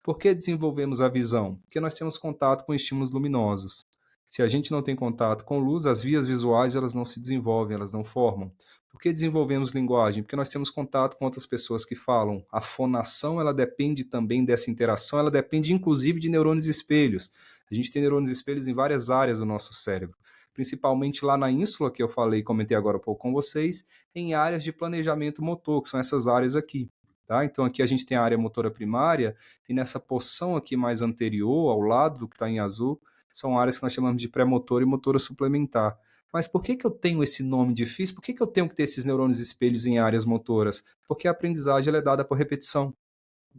Por que desenvolvemos a visão? Porque nós temos contato com estímulos luminosos. Se a gente não tem contato com luz, as vias visuais elas não se desenvolvem, elas não formam. Por que desenvolvemos linguagem? Porque nós temos contato com outras pessoas que falam. A fonação ela depende também dessa interação, ela depende inclusive de neurônios espelhos. A gente tem neurônios espelhos em várias áreas do nosso cérebro, principalmente lá na ínsula que eu falei e comentei agora há pouco com vocês, em áreas de planejamento motor, que são essas áreas aqui. Tá? Então aqui a gente tem a área motora primária e nessa porção aqui mais anterior, ao lado do que está em azul, são áreas que nós chamamos de pré-motora e motora suplementar. Mas por que eu tenho esse nome difícil? Por que eu tenho que ter esses neurônios espelhos em áreas motoras? Porque a aprendizagem ela é dada por repetição.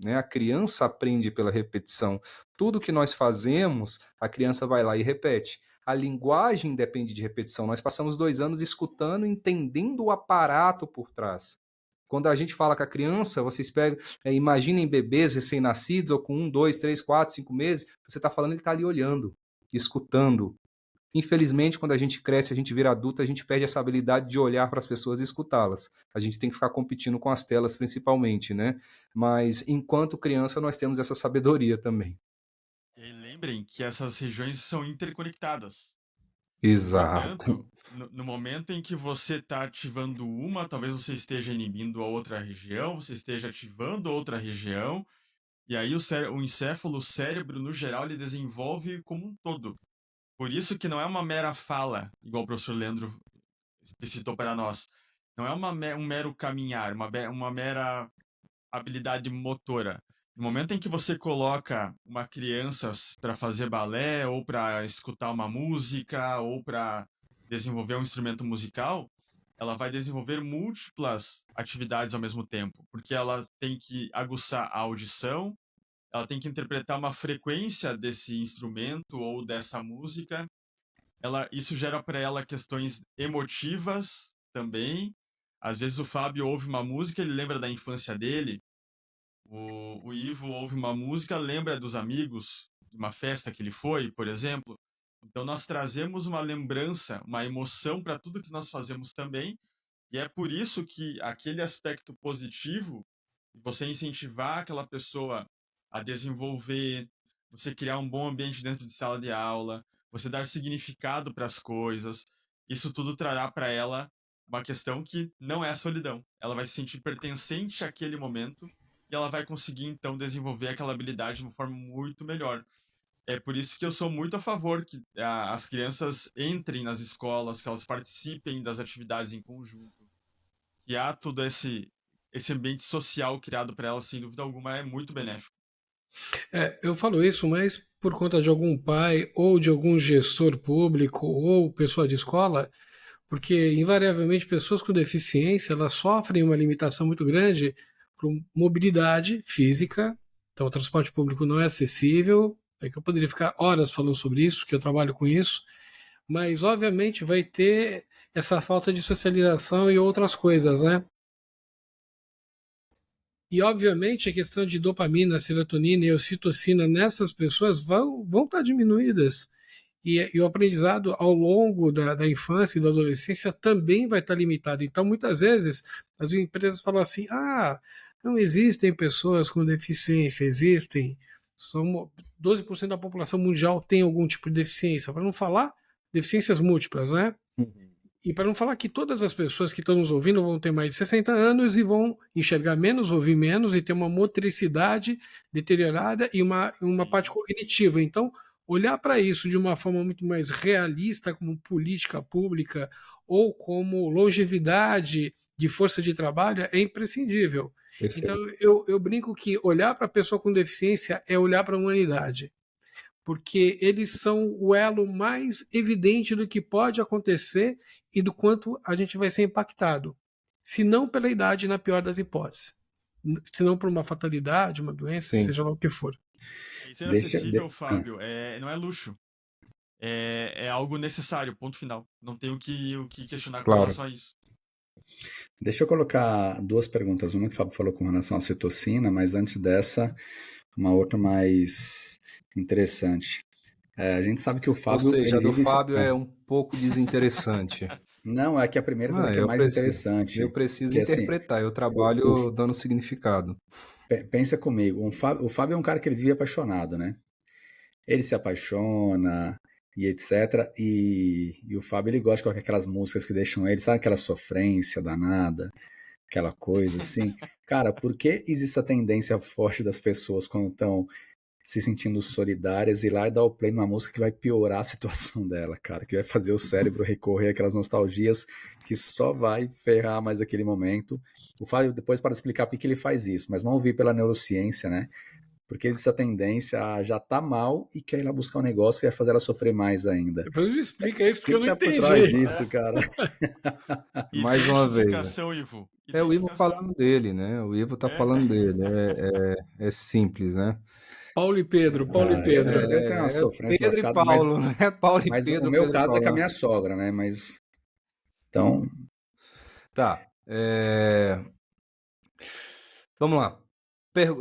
Né? A criança aprende pela repetição. Tudo que nós fazemos, a criança vai lá e repete. A linguagem depende de repetição. Nós passamos 2 anos escutando, entendendo o aparato por trás. Quando a gente fala com a criança, vocês pegam, imaginem bebês recém-nascidos, ou com 1, 2, 3, 4, 5 meses, você está falando, ele está ali olhando, escutando. Infelizmente, quando a gente cresce, a gente vira adulto, a gente perde essa habilidade de olhar para as pessoas e escutá-las. A gente tem que ficar competindo com as telas, principalmente, né? Mas, enquanto criança, nós temos essa sabedoria também. E lembrem que essas regiões são interconectadas. Exato. Portanto, no momento em que você está ativando uma, talvez você esteja inibindo a outra região, você esteja ativando outra região, e aí o encéfalo, o cérebro, no geral, ele desenvolve como um todo. Por isso que não é uma mera fala, igual o professor Leandro citou para nós. Não é um mero caminhar, uma mera habilidade motora. No momento em que você coloca uma criança para fazer balé, ou para escutar uma música, ou para desenvolver um instrumento musical, ela vai desenvolver múltiplas atividades ao mesmo tempo, porque ela tem que aguçar a audição, ela tem que interpretar uma frequência desse instrumento ou dessa música. Isso gera para ela questões emotivas também. Às vezes o Fábio ouve uma música, ele lembra da infância dele. O Ivo ouve uma música, lembra dos amigos, de uma festa que ele foi, por exemplo. Então nós trazemos uma lembrança, uma emoção para tudo que nós fazemos também. E é por isso que aquele aspecto positivo, você incentivar aquela pessoa a desenvolver, você criar um bom ambiente dentro de sala de aula, você dar significado para as coisas, isso tudo trará para ela uma questão que não é a solidão. Ela vai se sentir pertencente àquele momento e ela vai conseguir então desenvolver aquela habilidade de uma forma muito melhor. É por isso que eu sou muito a favor que as crianças entrem nas escolas, que elas participem das atividades em conjunto, que há todo esse ambiente social criado para elas, sem dúvida alguma, é muito benéfico. Eu falo isso mais por conta de algum pai ou de algum gestor público ou pessoa de escola, porque invariavelmente pessoas com deficiência elas sofrem uma limitação muito grande por mobilidade física. Então o transporte público não é acessível. É que eu poderia ficar horas falando sobre isso, porque eu trabalho com isso, mas obviamente vai ter essa falta de socialização e outras coisas, né? E, obviamente, a questão de dopamina, serotonina e ocitocina nessas pessoas vão estar diminuídas. E o aprendizado ao longo da infância e da adolescência também vai estar limitado. Então, muitas vezes, as empresas falam assim: não existem pessoas com deficiência, existem. 12% da população mundial tem algum tipo de deficiência. Para não falar deficiências múltiplas, né? E para não falar que todas as pessoas que estão nos ouvindo vão ter mais de 60 anos e vão enxergar menos, ouvir menos e ter uma motricidade deteriorada e uma parte cognitiva. Então, olhar para isso de uma forma muito mais realista, como política pública ou como longevidade de força de trabalho, é imprescindível. Perfeito. Então, eu brinco que olhar para a pessoa com deficiência é olhar para a humanidade, porque eles são o elo mais evidente do que pode acontecer e do quanto a gente vai ser impactado. Se não pela idade, na pior das hipóteses. Se não por uma fatalidade, uma doença, Sim. seja lá o que for. Isso é acessível, Fábio, não é luxo. É algo necessário, ponto final. Não tem o que questionar com relação a isso. Deixa eu colocar duas perguntas. Uma que o Fábio falou com relação à citocina, mas antes dessa, uma outra mais interessante. A gente sabe que o Fábio... Ou seja, a do Fábio é um pouco desinteressante. Não, é que a primeira é mais interessante. Eu preciso interpretar, assim, eu trabalho dando significado. Pensa comigo, o Fábio é um cara que ele vive apaixonado, né? Ele se apaixona e etc. E o Fábio, ele gosta de aquelas músicas que deixam ele, sabe, aquela sofrência danada, aquela coisa assim. Cara, por que existe a tendência forte das pessoas quando estão se sentindo solidárias ir lá e dar o play numa música que vai piorar a situação dela, cara, que vai fazer o cérebro recorrer àquelas nostalgias que só vai ferrar mais aquele momento. O Fábio depois para explicar por que ele faz isso, mas vamos ouvir pela neurociência, né? Porque existe a tendência a já tá mal e quer ir lá buscar um negócio que vai fazer ela sofrer mais ainda. Depois me explica isso, porque eu não entendi. Por trás disso, cara? Mais uma vez. Ivo. É o Ivo falando dele, né? O Ivo tá falando dele. É simples, né? Paulo e Pedro. Eu tenho uma sofrência Pedro lascada, e Paulo, né? Paulo e mas Pedro. O meu Pedro caso é com a minha sogra, né? Mas então, tá. Vamos lá.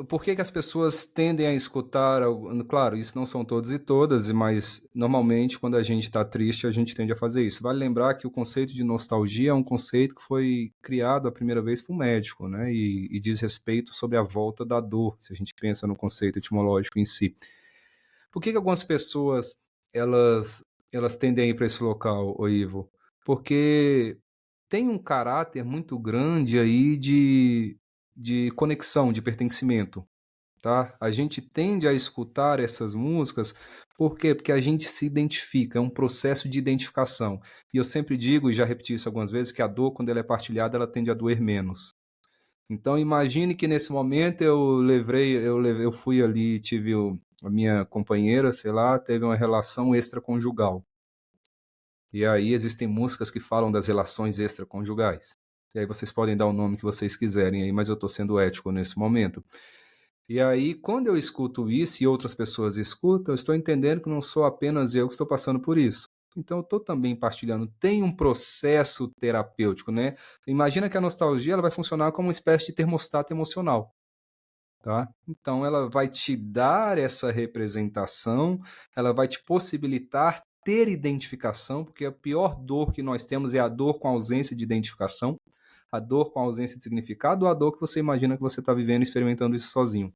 Por que as pessoas tendem a escutar? Claro, isso não são todos e todas, mas normalmente quando a gente está triste, a gente tende a fazer isso. Vale lembrar que o conceito de nostalgia é um conceito que foi criado a primeira vez por um médico, né? E diz respeito sobre a volta da dor, se a gente pensa no conceito etimológico em si. Por que algumas pessoas elas tendem a ir para esse local, Ivo? Porque tem um caráter muito grande aí de conexão, de pertencimento, tá? A gente tende a escutar essas músicas, por quê? Porque a gente se identifica, é um processo de identificação. E eu sempre digo, e já repeti isso algumas vezes, que a dor, quando ela é partilhada, ela tende a doer menos. Então imagine que nesse momento eu fui ali, a minha companheira, sei lá, teve uma relação extraconjugal. E aí existem músicas que falam das relações extraconjugais. E aí vocês podem dar o nome que vocês quiserem aí, mas eu estou sendo ético nesse momento. E aí, quando eu escuto isso e outras pessoas escutam, eu estou entendendo que não sou apenas eu que estou passando por isso. Então, eu estou também partilhando. Tem um processo terapêutico, né? Imagina que a nostalgia ela vai funcionar como uma espécie de termostato emocional, tá? Então, ela vai te dar essa representação, ela vai te possibilitar ter identificação, porque a pior dor que nós temos é a dor com ausência de identificação, a dor com ausência de significado, ou a dor que você imagina que você está vivendo e experimentando isso sozinho.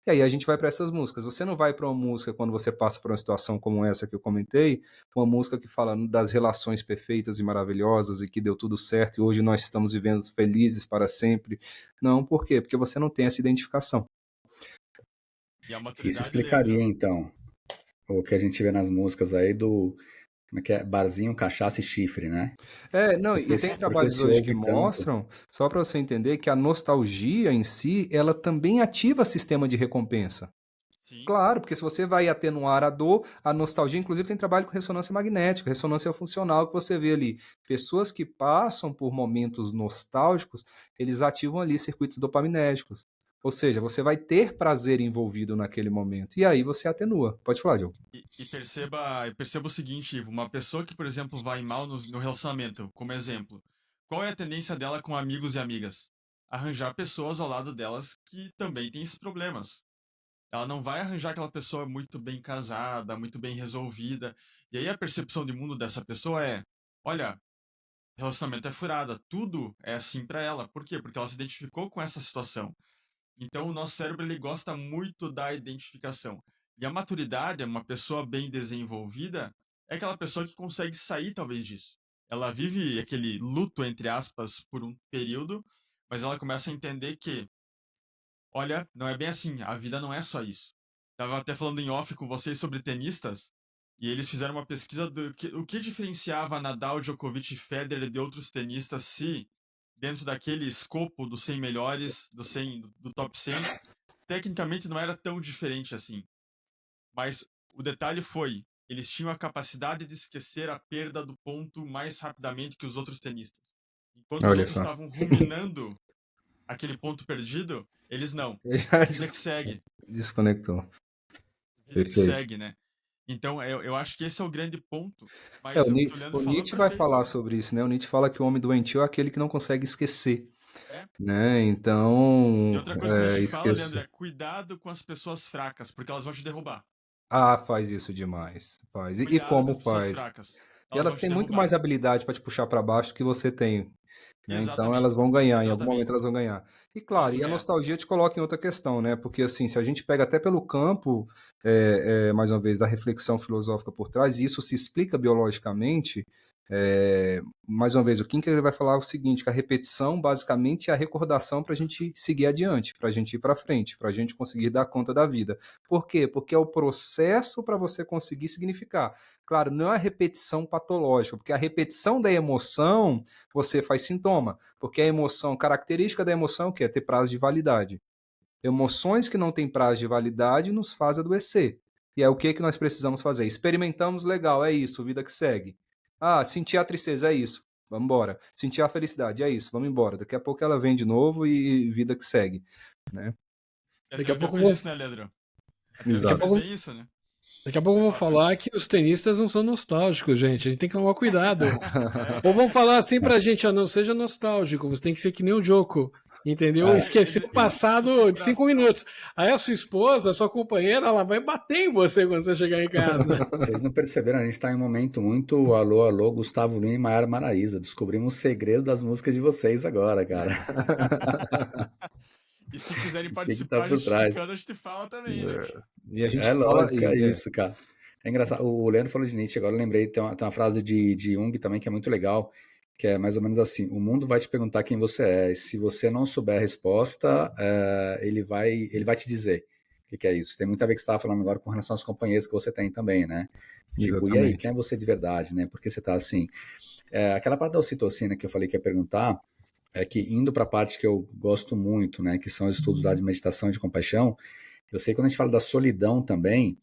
E aí a gente vai para essas músicas. Você não vai para uma música quando você passa por uma situação como essa que eu comentei, uma música que fala das relações perfeitas e maravilhosas e que deu tudo certo e hoje nós estamos vivendo felizes para sempre. Não, por quê? Porque você não tem essa identificação. E a Isso maturidade, explicaria, Leandro, então, o que a gente vê nas músicas aí do, como é que é? Barzinho, cachaça e chifre, né? Não, e tem Porque trabalhos se hoje que ouve tanto. mostram, só para você entender, que a nostalgia em si, ela também ativa sistema de recompensa. sim, Claro, porque se você vai atenuar a dor, a nostalgia, inclusive tem trabalho com ressonância magnética, ressonância funcional, que você vê ali. Pessoas que passam por momentos nostálgicos, eles ativam ali circuitos dopaminérgicos. Ou seja, você vai ter prazer envolvido naquele momento. E aí você atenua. Pode falar, Diogo. e perceba o seguinte, Ivo, uma pessoa que, por exemplo, vai mal no relacionamento, como exemplo, qual é a tendência dela com amigos e amigas? Arranjar pessoas ao lado delas que também têm esses problemas. Ela não vai arranjar aquela pessoa muito bem casada, muito bem resolvida. E aí a percepção de mundo dessa pessoa é: olha, relacionamento é furada, tudo é assim pra ela. Por quê? Porque ela se identificou com essa situação. Então o nosso cérebro ele gosta muito da identificação. E a maturidade, uma pessoa bem desenvolvida, é aquela pessoa que consegue sair talvez disso. Ela vive aquele luto entre aspas por um período, mas ela começa a entender que olha, não é bem assim, a vida não é só isso. Tava até falando em off com vocês sobre tenistas, e eles fizeram uma pesquisa do que, o que diferenciava Nadal, Djokovic e Federer de outros tenistas se, dentro daquele escopo dos 100 melhores, do 100, do top 100, tecnicamente não era tão diferente assim. Mas o detalhe foi, eles tinham a capacidade de esquecer a perda do ponto mais rapidamente que os outros tenistas. Enquanto os Olha outros só. estavam ruminando aquele ponto perdido, eles não. Já Vida que segue. desconectou. Vida que Perfeito. segue, né? Então, eu acho que esse é o grande ponto. É, Mas o que o Leandro o falou é Nietzsche vai perfeito. falar sobre isso, né? O Nietzsche fala que o homem doentio é aquele que não consegue esquecer, É. né? E Então, outra coisa que a gente fala, Leandro, esquecer. é cuidado com as pessoas fracas, porque elas vão te derrubar. Ah, faz isso demais. Faz. E Cuidado com como as pessoas faz? fracas. E Elas elas vão te têm muito derrubar. mais habilidade para te puxar para baixo do que você tem, né? Então elas Exatamente. vão ganhar, em algum momento Exatamente. elas vão ganhar. E Elas claro, vão e a ganhar. nostalgia te coloca em outra questão, né? Porque assim, se a gente pega até pelo campo, mais uma vez, da reflexão filosófica por trás, e isso se explica biologicamente, mais uma vez, o Kinker ele vai falar o seguinte, que a repetição basicamente é a recordação para a gente seguir adiante, para a gente ir para frente, para a gente conseguir dar conta da vida. Por quê? Porque é o processo para você conseguir significar. Claro, não é a repetição patológica, porque a repetição da emoção, você faz sintoma, porque a emoção, característica da emoção é o quê? É ter prazo de validade. Emoções que não têm prazo de validade nos faz adoecer. E é o que nós precisamos fazer? Experimentamos, legal, é isso, vida que segue. Ah, sentir a tristeza, é isso, vamos embora. Sentir a felicidade, é isso, vamos embora. Daqui a pouco ela vem de novo e vida que segue, né? E a Daqui a terapia pouco faz eu isso, né, Leandro? A terapia daqui a Exato. faz pouco, bem isso, né? daqui a pouco eu vou Fala, Leandro. falar que os tenistas não são nostálgicos, gente. A gente tem que tomar cuidado. Ou É. vão falar assim pra gente, ó, não seja nostálgico, você tem que ser que nem o Joko, entendeu? Ah, Esquecer o passado de 5 minutos. Aí a sua esposa, a sua companheira, ela vai bater em você quando você chegar em casa. vocês não perceberam, a gente está em um momento muito alô, alô, Gustavo Lima e Maiara Maraíza. Descobrimos o segredo das músicas de vocês agora, cara. E se quiserem O que que tá participar por trás? justificando, a gente fala também, né? E a gente É fala. lógico, é isso, cara. É engraçado. O Leandro falou de Nietzsche, agora eu lembrei, tem uma frase de Jung também que é muito legal, que é mais ou menos assim: o mundo vai te perguntar quem você é, e se você não souber a resposta, ele vai te dizer o que é isso. Tem muito a ver com o que você estava falando agora com relação aos companheiros que você tem também, né? Tipo, e aí, quem Exatamente. é você de verdade, né? Por que você tá assim? Aquela parte da ocitocina que eu falei que ia perguntar, é que indo para a parte que eu gosto muito, né, que são os estudos lá de meditação e de compaixão, eu sei que quando a gente fala da solidão também,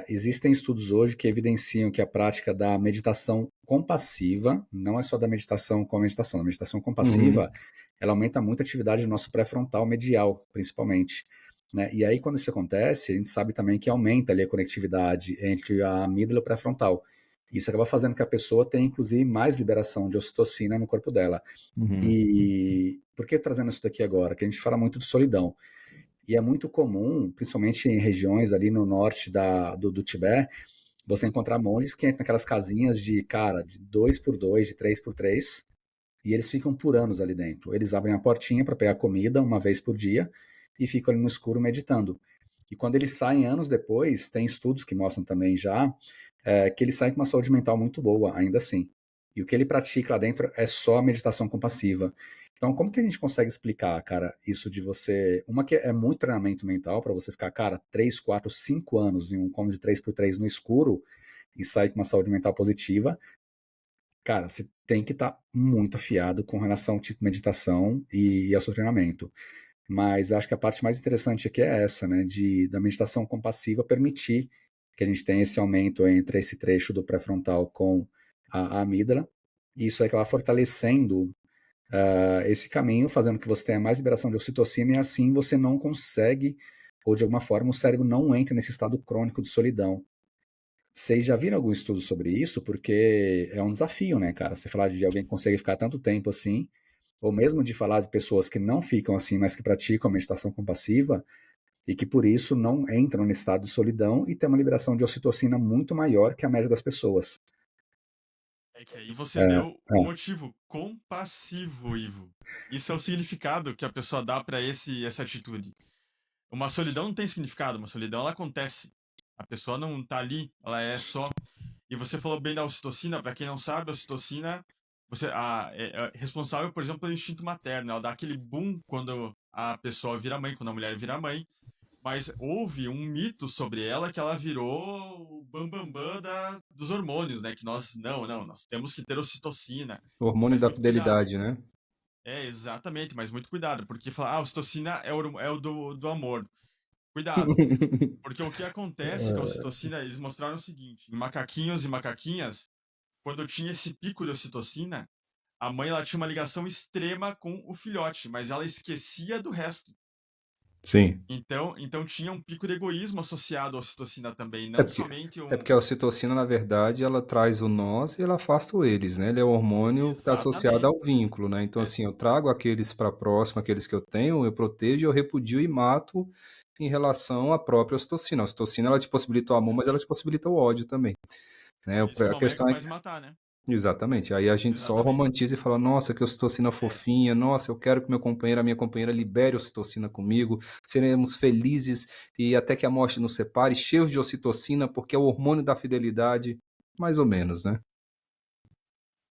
existem estudos hoje que evidenciam que a prática da meditação compassiva, não é só da meditação com a meditação compassiva, ela aumenta muito a atividade do nosso pré-frontal medial, principalmente. Né? E aí, quando isso acontece, a gente sabe também que aumenta ali a conectividade entre a amígdala e o pré-frontal. Isso acaba fazendo que a pessoa tenha, inclusive, mais liberação de ocitocina no corpo dela. E por que trazendo isso daqui agora? Que a gente fala muito de solidão. E é muito comum, principalmente em regiões ali no norte do Tibete, você encontrar monges que entram naquelas casinhas de 2x2, de 3x3, e eles ficam por anos ali dentro. Eles abrem a portinha para pegar comida uma vez por dia e ficam ali no escuro meditando. E quando eles saem anos depois, tem estudos que mostram também já que eles saem com uma saúde mental muito boa, ainda assim. E o que ele pratica lá dentro é só meditação compassiva. Então, como que a gente consegue explicar, cara, isso de você... Uma que é muito treinamento mental para você ficar, cara, 3, 4, 5 anos em um cômodo de 3x3 no escuro e sair com uma saúde mental positiva. Cara, você tem que estar muito afiado com relação ao tipo de meditação e ao seu treinamento. Mas acho que a parte mais interessante aqui é essa, né, da meditação compassiva permitir que a gente tenha esse aumento entre esse trecho do pré-frontal com a amígdala, e isso aí acaba fortalecendo esse caminho, fazendo que você tenha mais liberação de ocitocina, e assim você não consegue, ou de alguma forma o cérebro não entra nesse estado crônico de solidão. Vocês já viram algum estudo sobre isso? Porque é um desafio, né, cara? Você falar de alguém que consegue ficar tanto tempo assim, ou mesmo de falar de pessoas que não ficam assim, mas que praticam a meditação compassiva e que por isso não entram nesse estado de solidão e tem uma liberação de ocitocina muito maior que a média das pessoas. É que aí você deu o motivo compassivo, Ivo. Isso é o significado que a pessoa dá para essa atitude. Uma solidão não tem significado, uma solidão ela acontece. A pessoa não tá ali, ela é só. E você falou bem da ocitocina, para quem não sabe, a ocitocina é responsável, por exemplo, pelo instinto materno. Ela dá aquele boom quando a pessoa vira mãe, quando a mulher vira mãe. Mas houve um mito sobre ela que ela virou o bambambam dos hormônios, né? Que nós temos que ter ocitocina. O hormônio Mas da muito cuidado. fidelidade, né? Exatamente, mas muito cuidado, porque falar, a ocitocina é o do amor. Cuidado, porque o que acontece com a ocitocina, eles mostraram o seguinte, em macaquinhos e macaquinhas, quando tinha esse pico de ocitocina, a mãe ela tinha uma ligação extrema com o filhote, mas ela esquecia do resto. Sim. Então tinha um pico de egoísmo associado à ocitocina também, É não somente porque a ocitocina, na verdade, ela traz o nós e ela afasta o eles, né? Ele é o hormônio que está associado ao vínculo, né? Então, assim, eu trago aqueles para próximo, aqueles que eu tenho, eu protejo, eu repudio e mato em relação à própria ocitocina. A ocitocina, ela te possibilita o amor, mas ela te possibilita o ódio também, né? Por isso que o A homem é questão é capaz de matar, né? Exatamente. Aí a gente só Exatamente. romantiza e fala, nossa, que ocitocina fofinha, nossa, eu quero que meu companheiro, a minha companheira libere ocitocina comigo, seremos felizes e até que a morte nos separe, cheios de ocitocina, porque é o hormônio da fidelidade, mais ou menos, né?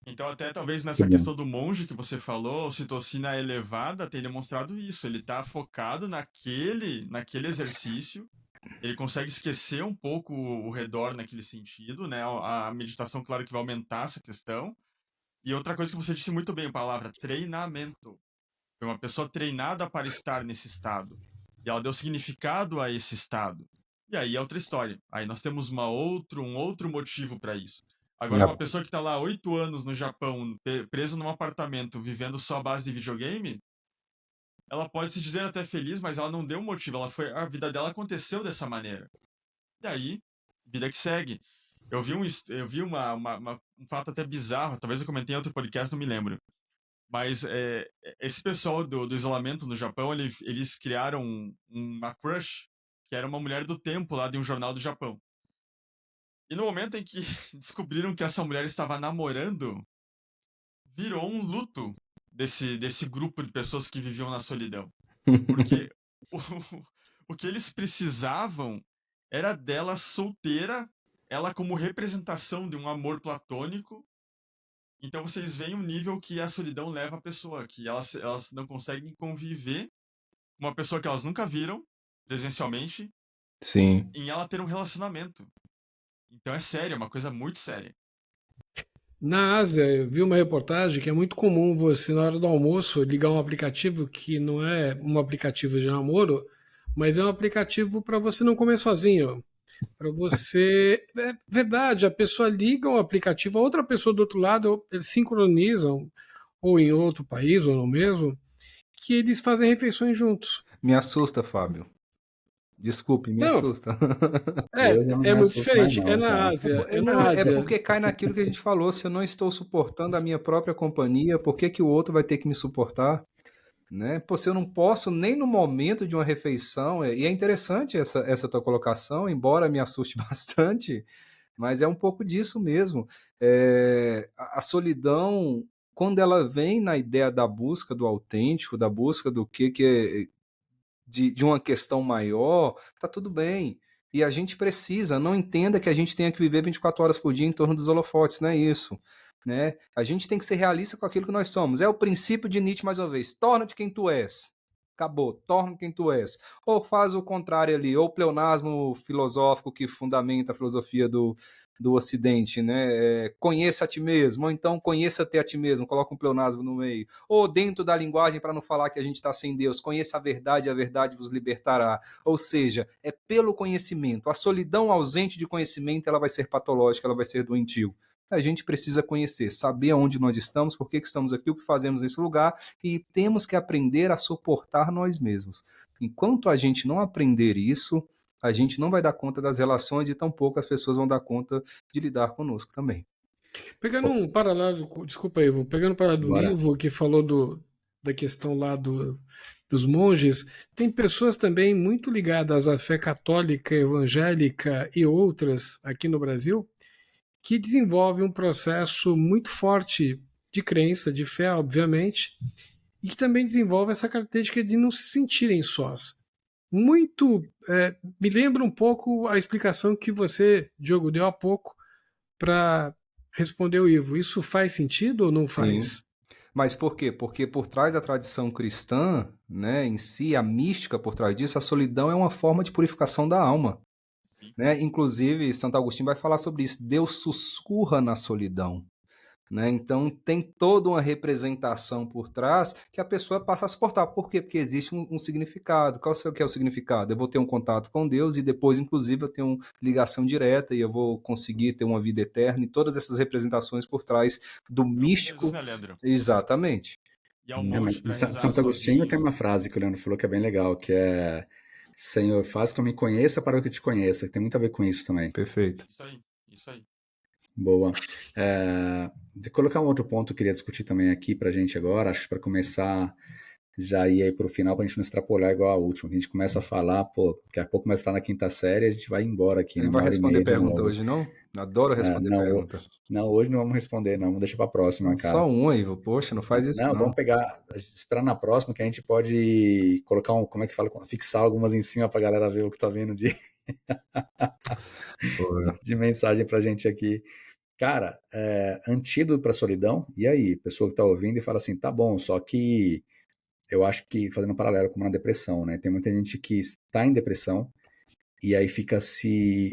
Então, até talvez nessa questão do monge que você falou, a ocitocina elevada tem demonstrado isso. Ele está focado naquele exercício, ele consegue esquecer um pouco o redor naquele sentido, né? A meditação, claro que vai aumentar essa questão. E outra coisa que você disse muito bem, a palavra treinamento. Foi uma pessoa treinada para estar nesse estado. E ela deu significado a esse estado. E aí é outra história. Aí nós temos um outro motivo para isso. Agora, uma pessoa que está lá 8 anos no Japão, preso num apartamento, vivendo só à base de videogame, ela pode se dizer até feliz, mas ela não deu motivo. A vida dela aconteceu dessa maneira. E aí, vida que segue. Eu vi um fato até bizarro, talvez eu comentei em outro podcast, não me lembro. Mas esse pessoal do isolamento no Japão, eles criaram uma crush, que era uma mulher do tempo lá de um jornal do Japão. E no momento em que descobriram que essa mulher estava namorando, virou um luto desse grupo de pessoas que viviam na solidão. Porque o, o que eles precisavam era dela solteira, ela como representação de um amor platônico. Então vocês veem o nível que a solidão leva a pessoa, que elas não conseguem conviver com uma pessoa que elas nunca viram presencialmente, Sim. em ela ter um relacionamento. Então é sério, é uma coisa muito séria. Na Ásia, eu vi uma reportagem que é muito comum você, na hora do almoço, ligar um aplicativo que não é um aplicativo de namoro, mas é um aplicativo para você não comer sozinho. Para você. É verdade, a pessoa liga o aplicativo, a outra pessoa do outro lado, eles sincronizam, ou em outro país, ou no mesmo, que eles fazem refeições juntos. Me assusta, Fábio. Desculpe, me Não, assusta. Eu não é me muito assusto mais diferente. É não, na cara. Ásia, é Não, na é Ásia. porque cai naquilo que a gente falou. Se eu não estou suportando a minha própria companhia, por que que o outro vai ter que me suportar? Né? Pô, se eu não posso nem no momento de uma refeição, e é interessante essa tua colocação, embora me assuste bastante, mas é um pouco disso mesmo. A solidão, quando ela vem na ideia da busca do autêntico, da busca do que é de uma questão maior, tá tudo bem. E a gente precisa, não entenda que a gente tenha que viver 24 horas por dia em torno dos holofotes, não é isso. Né? A gente tem que ser realista com aquilo que nós somos. É o princípio de Nietzsche, mais uma vez. Torna-te quem tu és. Acabou, torna quem tu és. Ou faz o contrário ali, ou o pleonasmo filosófico que fundamenta a filosofia do Ocidente, né? Conheça a ti mesmo, ou então conheça-te a ti mesmo, coloca um pleonasmo no meio. Ou dentro da linguagem, para não falar que a gente está sem Deus, conheça a verdade vos libertará. Ou seja, é pelo conhecimento. A solidão ausente de conhecimento, ela vai ser patológica, ela vai ser doentio. A gente precisa conhecer, saber onde nós estamos, por que estamos aqui, o que fazemos nesse lugar, e temos que aprender a suportar nós mesmos. Enquanto a gente não aprender isso, a gente não vai dar conta das relações e tampouco as pessoas vão dar conta de lidar conosco também. Pegando um paralelo, desculpa, Ivo, pegando um paralelo do Bora. Ivo, que falou da questão lá dos monges, tem pessoas também muito ligadas à fé católica, evangélica e outras aqui no Brasil, que desenvolvem um processo muito forte de crença, de fé, obviamente, e que também desenvolve essa característica de não se sentirem sós. Muito me lembra um pouco a explicação que você, Diogo, deu há pouco para responder o Ivo. Isso faz sentido ou não Sim. faz? Mas por quê? Porque por trás da tradição cristã, né, em si, a mística por trás disso, a solidão é uma forma de purificação da alma. Né? Inclusive, Santo Agostinho vai falar sobre isso. Deus sussurra na solidão. Né? Então, tem toda uma representação por trás que a pessoa passa a suportar. Por quê? Porque existe um significado. Qual que é o significado? Eu vou ter um contato com Deus e depois, inclusive, eu tenho ligação direta e eu vou conseguir ter uma vida eterna e todas essas representações por trás do místico. Jesus, né, Leandro? Exatamente. E ao monge para rezar Santo Agostinho sozinho. tem uma frase que o Leandro falou que é bem legal, que é Senhor, faz que eu me conheça para que eu te conheça, que tem muito a ver com isso também. Perfeito. Isso aí. Boa. De colocar um outro ponto que eu queria discutir também aqui pra gente agora, acho que para começar já ir aí pro final pra gente não extrapolar igual a última, que a gente começa a falar, pô, daqui a pouco começa a estar na quinta série, a gente vai embora aqui, Ele né? vai 1h30 responder de pergunta novo. hoje, não? Adoro responder pergunta. Não, hoje não vamos responder, não, vamos deixar pra próxima, cara. Só um, Ivo. Poxa, não faz isso, Não, não. vamos pegar, esperar na próxima que a gente pode colocar como é que fala, fixar algumas em cima pra galera ver o que tá vindo de mensagem pra gente aqui. Cara, antídoto pra solidão, e aí, pessoa que tá ouvindo e fala assim, tá bom, só que eu acho que, fazendo um paralelo como na depressão, né, tem muita gente que está em depressão, e aí fica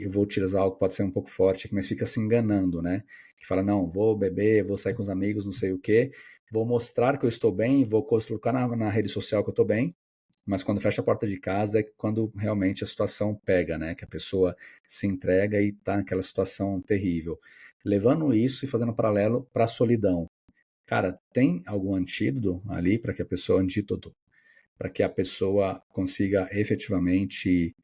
eu vou utilizar algo que pode ser um pouco forte aqui, mas fica se enganando, né? Que fala, não, vou beber, vou sair com os amigos, não sei o quê, vou mostrar que eu estou bem, vou colocar na rede social que eu estou bem, mas quando fecha a porta de casa é quando realmente a situação pega, né? Que a pessoa se entrega e está naquela situação terrível. Levando isso e fazendo um paralelo para a solidão. Cara, tem algum antídoto ali para que a pessoa, para que a pessoa consiga efetivamente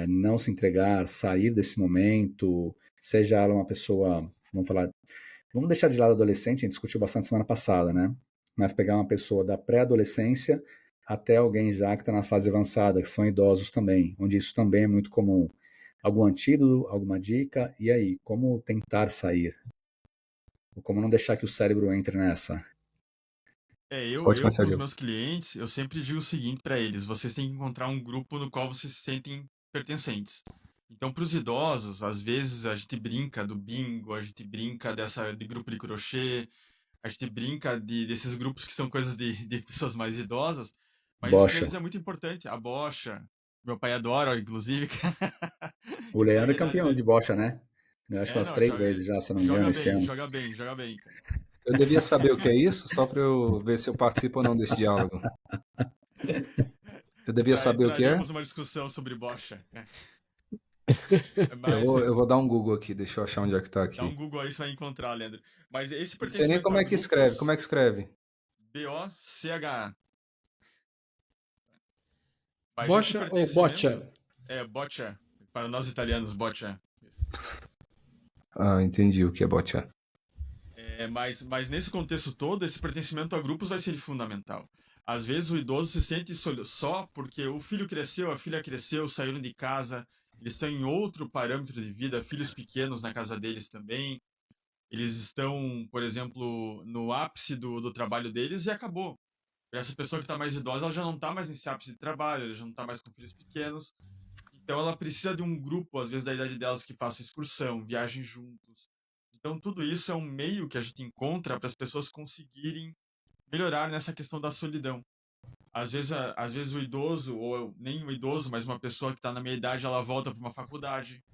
não se entregar, sair desse momento, seja ela uma pessoa, vamos deixar de lado adolescente, a gente discutiu bastante semana passada, né? Mas pegar uma pessoa da pré-adolescência até alguém já que está na fase avançada, que são idosos também, onde isso também é muito comum. Algum antídoto, alguma dica? E aí, como tentar sair? Ou como não deixar que o cérebro entre nessa? Eu Pode com começar, os Diogo. meus clientes, eu sempre digo o seguinte para eles: vocês têm que encontrar um grupo no qual vocês se sentem pertencentes. Então, para os idosos, às vezes a gente brinca do bingo, a gente brinca de grupo de crochê, a gente brinca desses grupos que são coisas de pessoas mais idosas, mas isso para Bocha. eles é muito importante. A bocha, meu pai adora, inclusive. O E na Leandro é verdade, campeão de bocha, né? Eu acho É, umas não, 3 vezes já, se eu não me engano, joga esse bem, ano. joga bem, joga bem, cara. Eu devia saber o que é isso, só para eu ver se eu participo ou não desse diálogo. Eu devia saber o que é? Entraremos numa discussão sobre bocha. Eu Mas vou, eu vou dar um Google aqui, deixa eu achar onde é que tá dá um aqui. Google aí, você vai encontrar, Leandro. Mas esse Não sei nem pertencimento como a é que escreve. Como é grupos, que escreve? BOCHA. Mas esse Bocha ou bocha? pertencimento é bocha, para nós italianos, bocha. Ah, entendi o que é botcha. Mas nesse contexto todo, esse pertencimento a grupos vai ser fundamental. Às vezes o idoso se sente só porque o filho cresceu, a filha cresceu, saíram de casa, eles estão em outro parâmetro de vida, filhos pequenos na casa deles também. Eles estão, por exemplo, no ápice do trabalho deles e acabou. Essa pessoa que está mais idosa, ela já não está mais nesse ápice de trabalho, ela já não está mais com filhos pequenos. Então ela precisa de um grupo, às vezes da idade delas, que faça excursão, viajem juntos. Então tudo isso é um meio que a gente encontra para as pessoas conseguirem melhorar nessa questão da solidão. Às vezes o idoso, ou nem o idoso, mas uma pessoa que está na meia idade, ela volta para uma faculdade.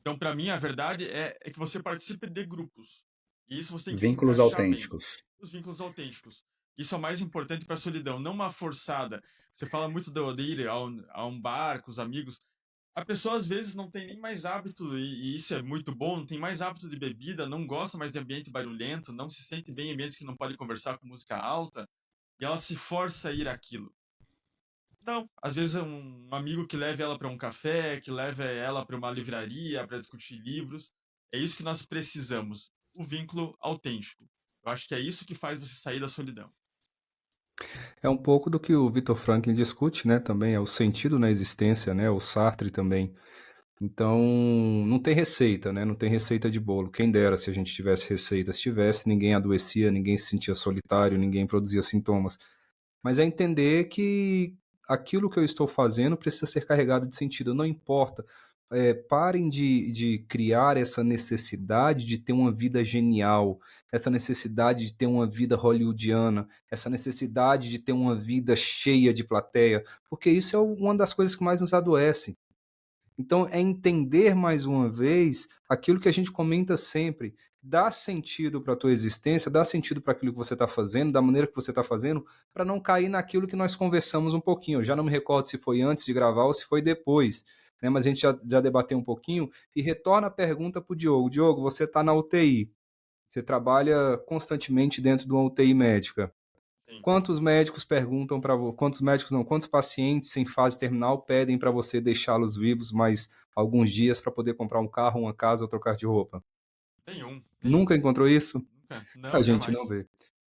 Então, para mim, a verdade é que você participe de grupos. E isso você tem que se Vínculos encaixar bem. autênticos. Os vínculos autênticos. Isso é o mais importante para a solidão, não uma forçada. Você fala muito de ir a um bar com os amigos. A pessoa às vezes não tem nem mais hábito, e isso é muito bom, não tem mais hábito de bebida, não gosta mais de ambiente barulhento, não se sente bem em ambientes que não pode conversar com música alta, e ela se força a ir àquilo. Não, às vezes é um amigo que leve ela para um café, que leve ela para uma livraria para discutir livros. É isso que nós precisamos, o vínculo autêntico. Eu acho que é isso que faz você sair da solidão. É um pouco do que o Viktor Frankl discute, né? Também é o sentido na existência, né? O Sartre também. Então, não tem receita, né? Não tem receita de bolo. Quem dera se a gente tivesse receita. Se tivesse, ninguém adoecia, ninguém se sentia solitário, ninguém produzia sintomas. Mas é entender que aquilo que eu estou fazendo precisa ser carregado de sentido. Não importa. Parem de criar essa necessidade de ter uma vida genial, essa necessidade de ter uma vida hollywoodiana, essa necessidade de ter uma vida cheia de plateia, porque isso é uma das coisas que mais nos adoece. Então, é entender mais uma vez aquilo que a gente comenta sempre. Dá sentido para a tua existência, dá sentido para aquilo que você está fazendo, da maneira que você está fazendo, para não cair naquilo que nós conversamos um pouquinho. Eu já não me recordo se foi antes de gravar ou se foi depois, né? Mas a gente já debateu um pouquinho e retorna a pergunta para o Diogo. Diogo, você está na UTI, você trabalha constantemente dentro de uma UTI médica. Sim. Quantos médicos perguntam para você, quantos pacientes em fase terminal pedem para você deixá-los vivos mais alguns dias para poder comprar um carro, uma casa ou trocar de roupa? Nenhum. Nunca encontrou isso? Nunca. A Não, gente jamais. não vê.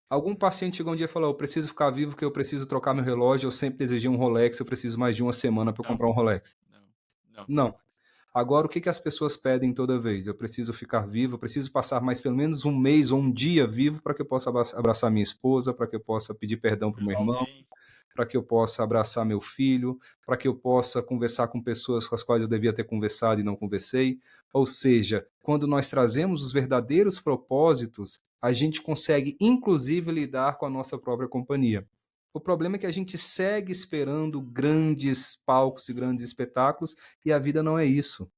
Algum paciente chegou um dia e falou: eu preciso ficar vivo porque eu preciso trocar meu relógio, eu sempre desejei um Rolex, eu preciso mais de uma semana para comprar um Rolex. Não. Não. Agora, o que as pessoas pedem toda vez? Eu preciso ficar vivo, eu preciso passar mais pelo menos um mês ou um dia vivo para que eu possa abraçar minha esposa, para que eu possa pedir perdão para o meu Perdoar irmão, alguém. para que eu possa abraçar meu filho, para que eu possa conversar com pessoas com as quais eu devia ter conversado e não conversei. Ou seja, quando nós trazemos os verdadeiros propósitos, a gente consegue, inclusive, lidar com a nossa própria companhia. O problema é que a gente segue esperando grandes palcos e grandes espetáculos e a vida não é isso.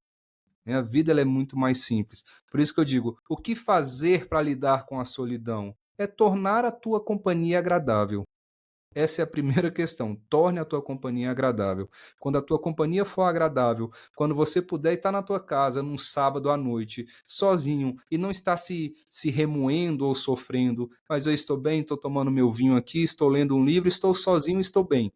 A vida ela é muito mais simples. Por isso que eu digo, o que fazer para lidar com a solidão? É tornar a tua companhia agradável. Essa é a primeira questão. Torne a tua companhia agradável. Quando a tua companhia for agradável, quando você puder estar na tua casa num sábado à noite, sozinho, e não estar se remoendo ou sofrendo, mas eu estou bem, estou tomando meu vinho aqui, estou lendo um livro, estou sozinho, estou bem.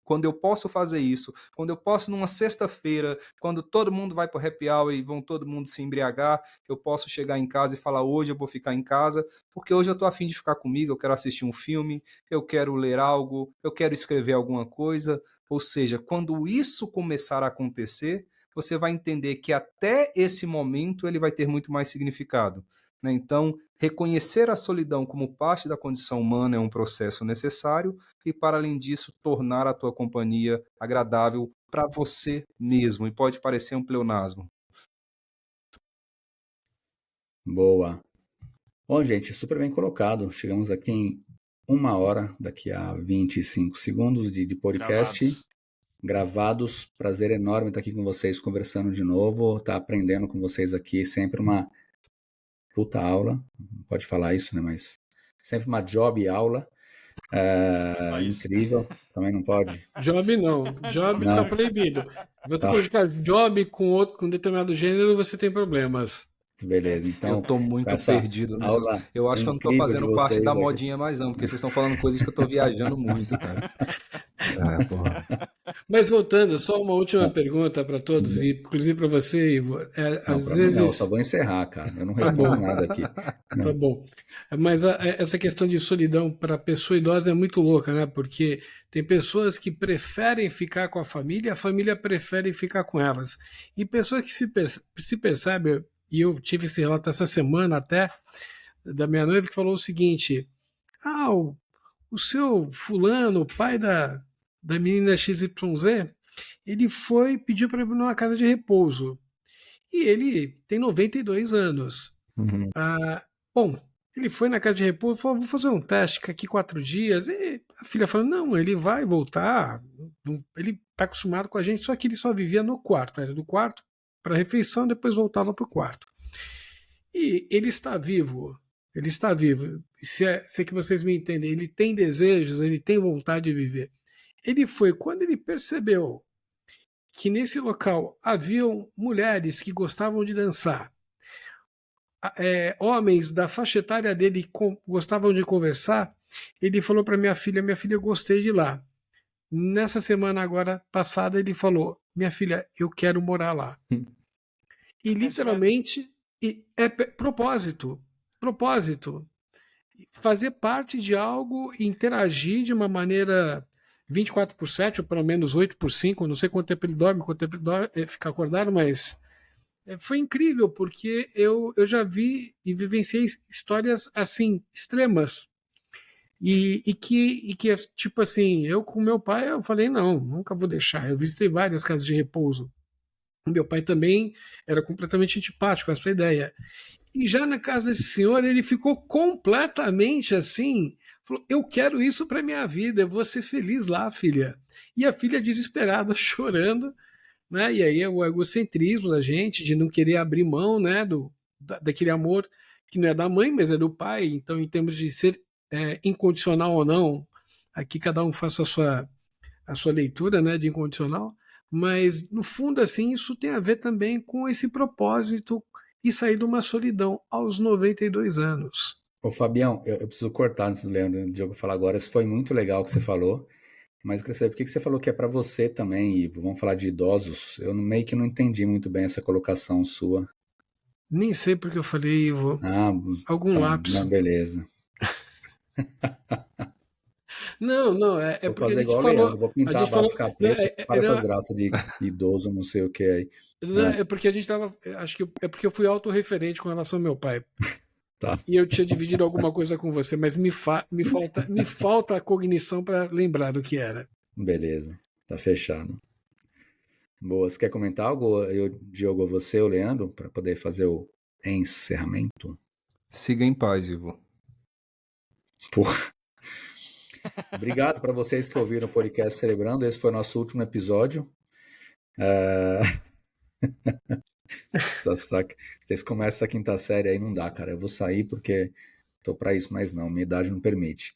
Quando eu posso fazer isso, quando eu posso numa sexta-feira, quando todo mundo vai para o happy hour e vão todo mundo se embriagar, eu posso chegar em casa e falar, hoje eu vou ficar em casa, porque hoje eu estou a fim de ficar comigo, eu quero assistir um filme, eu quero ler algo, eu quero escrever alguma coisa. Ou seja, quando isso começar a acontecer, você vai entender que até esse momento ele vai ter muito mais significado. Então, reconhecer a solidão como parte da condição humana é um processo necessário e, para além disso, tornar a tua companhia agradável para você mesmo. E pode parecer um pleonasmo. Boa. Bom, gente, super bem colocado. Chegamos aqui em 1 hora, daqui a 25 segundos de podcast. Gravados. gravados. Prazer enorme estar aqui com vocês, conversando de novo, estar aprendendo com vocês aqui. Sempre uma puta aula. Não pode falar isso, né? Mas sempre uma job aula. Incrível. Também não pode? Job não. Job Não. tá proibido. Você Tá. colocar job com determinado gênero, você tem problemas. Beleza, Eu então tô muito essa perdido nessas. aula Eu acho que eu não tô incrível de fazendo parte vocês da aqui. modinha mais não, porque vocês estão falando coisas que eu tô viajando muito, cara. Porra. Mas voltando, só uma última pergunta para todos, e inclusive para você, Ivo. Não, Às para mim não, eu vezes. só vou encerrar, cara. Eu não Tá respondo bom. nada aqui. Tá bom. Mas essa questão de solidão para a pessoa idosa é muito louca, né? Porque tem pessoas que preferem ficar com a família prefere ficar com elas. E pessoas que se percebem, e eu tive esse relato essa semana até, da minha noiva, que falou o seguinte: ah, o seu fulano, o pai da menina XYZ, ele foi pediu para ir numa casa de repouso. E ele tem 92 anos. Uhum. Bom, ele foi na casa de repouso e falou: vou fazer um teste, fica aqui 4 dias. E a filha falou: não, ele vai voltar. Ele está acostumado com a gente, só que ele só vivia no quarto. Era do quarto para a refeição, depois voltava para o quarto. E ele está vivo. Ele está vivo. Se é que vocês me entendem, ele tem desejos, ele tem vontade de viver. Ele foi quando ele percebeu que nesse local haviam mulheres que gostavam de dançar, homens da faixa etária dele gostavam de conversar. Ele falou para minha filha, eu gostei de lá. Nessa semana agora passada ele falou: minha filha, eu quero morar lá. E literalmente é propósito, fazer parte de algo, interagir de uma maneira 24/7, ou pelo menos 8/5, não sei quanto tempo ele dorme, fica acordado, mas foi incrível, porque eu já vi e vivenciei histórias assim, extremas. E que, tipo assim, eu com meu pai, eu falei: não, nunca vou deixar. Eu visitei várias casas de repouso. Meu pai também era completamente antipático a essa ideia. E já na casa desse senhor, ele ficou completamente assim. Falou: eu quero isso para minha vida, eu vou ser feliz lá, filha. E a filha desesperada, chorando, né? E aí é o egocentrismo da gente, de não querer abrir mão, né, daquele amor que não é da mãe, mas é do pai. Então, em termos de ser incondicional ou não, aqui cada um faça a sua leitura, né, de incondicional. Mas, no fundo, assim, isso tem a ver também com esse propósito e sair de uma solidão aos 92 anos. Ô, Fabião, eu preciso cortar antes do Leandro e do Diogo falar agora. Isso foi muito legal o que você falou. Mas eu queria saber por que você falou que é para você também, Ivo? Vamos falar de idosos. Eu meio que não entendi muito bem essa colocação sua. Nem sei porque eu falei, Ivo. Algum tá, lapso. Não, beleza. Não, é Vou porque fazer a gente igual o falou. Leandro, vou pintar A a gente barba falou. ficar preta, para essas Não, graças de idoso, não sei o que aí. é porque a gente tava. Acho que é porque eu fui autorreferente com relação ao meu pai. Tá. E eu tinha dividido alguma coisa com você, mas me falta a cognição para lembrar do que era. Beleza, tá fechado. Boa, você quer comentar algo, Diogo, você ou Leandro, para poder fazer o encerramento? Siga em paz, Ivo. Porra. Obrigado para vocês que ouviram o podcast Celebrando. Esse foi o nosso último episódio. Vocês começam a quinta série aí, não dá, cara. Eu vou sair porque tô para isso, mas não, minha idade não permite.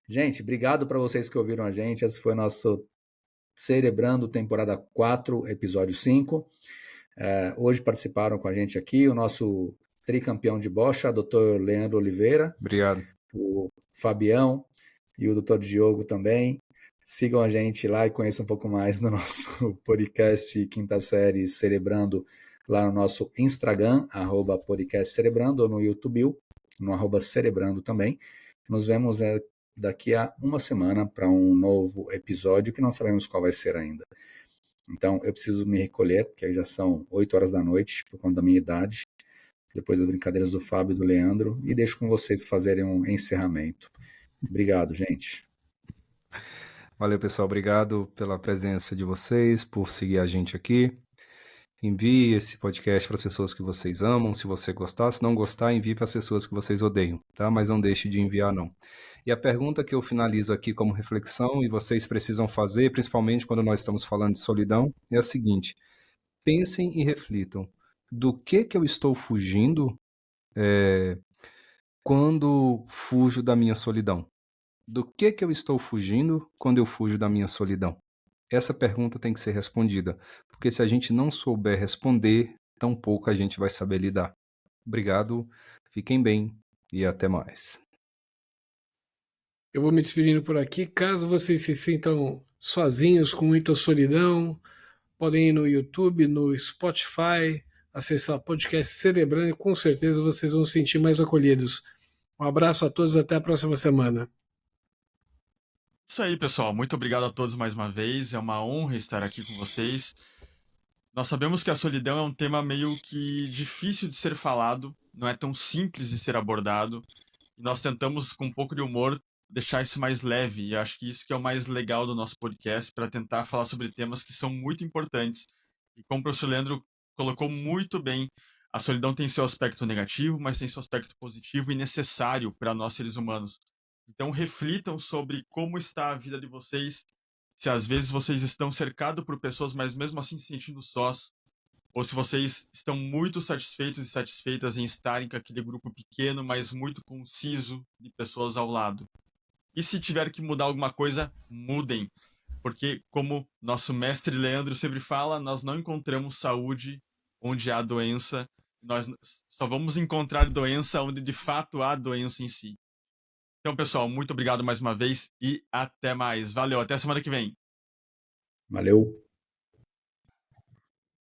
Gente, obrigado para vocês que ouviram a gente. Esse foi o nosso Celebrando, temporada 4, episódio 5. Hoje participaram com a gente aqui o nosso tricampeão de bocha, Dr. Leandro Oliveira. Obrigado. O Fabião e o Dr. Diogo também. Sigam a gente lá e conheçam um pouco mais do nosso podcast Quinta Série Celebrando lá no nosso Instagram, @podcastcelebrando, ou no YouTube, no @celebrando também. Nos vemos daqui a uma semana para um novo episódio que não sabemos qual vai ser ainda. Então eu preciso me recolher, porque já são 8 horas da noite, por conta da minha idade, depois das brincadeiras do Fábio e do Leandro, e deixo com vocês fazerem um encerramento. Obrigado, gente. Valeu, pessoal. Obrigado pela presença de vocês, por seguir a gente aqui. Envie esse podcast para as pessoas que vocês amam, se você gostar. Se não gostar, envie para as pessoas que vocês odeiam, tá? Mas não deixe de enviar, não. E a pergunta que eu finalizo aqui como reflexão, e vocês precisam fazer, principalmente quando nós estamos falando de solidão, é a seguinte: pensem e reflitam. Do que eu estou fugindo quando fujo da minha solidão? Do que eu estou fugindo quando eu fujo da minha solidão? Essa pergunta tem que ser respondida, porque se a gente não souber responder, tampouco a gente vai saber lidar. Obrigado, fiquem bem e até mais. Eu vou me despedindo por aqui. Caso vocês se sintam sozinhos, com muita solidão, podem ir no YouTube, no Spotify, acessar o podcast Celebrando e com certeza vocês vão se sentir mais acolhidos. Um abraço a todos, até a próxima semana. Isso aí, pessoal. Muito obrigado a todos mais uma vez. É uma honra estar aqui com vocês. Nós sabemos que a solidão é um tema meio que difícil de ser falado, não é tão simples de ser abordado. E nós tentamos, com um pouco de humor, deixar isso mais leve. E acho que isso que é o mais legal do nosso podcast, para tentar falar sobre temas que são muito importantes. E como o professor Leandro colocou muito bem, a solidão tem seu aspecto negativo, mas tem seu aspecto positivo e necessário para nós seres humanos. Então reflitam sobre como está a vida de vocês, se às vezes vocês estão cercados por pessoas, mas mesmo assim se sentindo sós, ou se vocês estão muito satisfeitos e satisfeitas em estarem com aquele grupo pequeno, mas muito conciso de pessoas ao lado. E se tiver que mudar alguma coisa, mudem. Porque, como nosso mestre Leandro sempre fala, nós não encontramos saúde onde há doença, nós só vamos encontrar doença onde de fato há doença em si. Então, pessoal, muito obrigado mais uma vez e até mais. Valeu, até semana que vem. Valeu.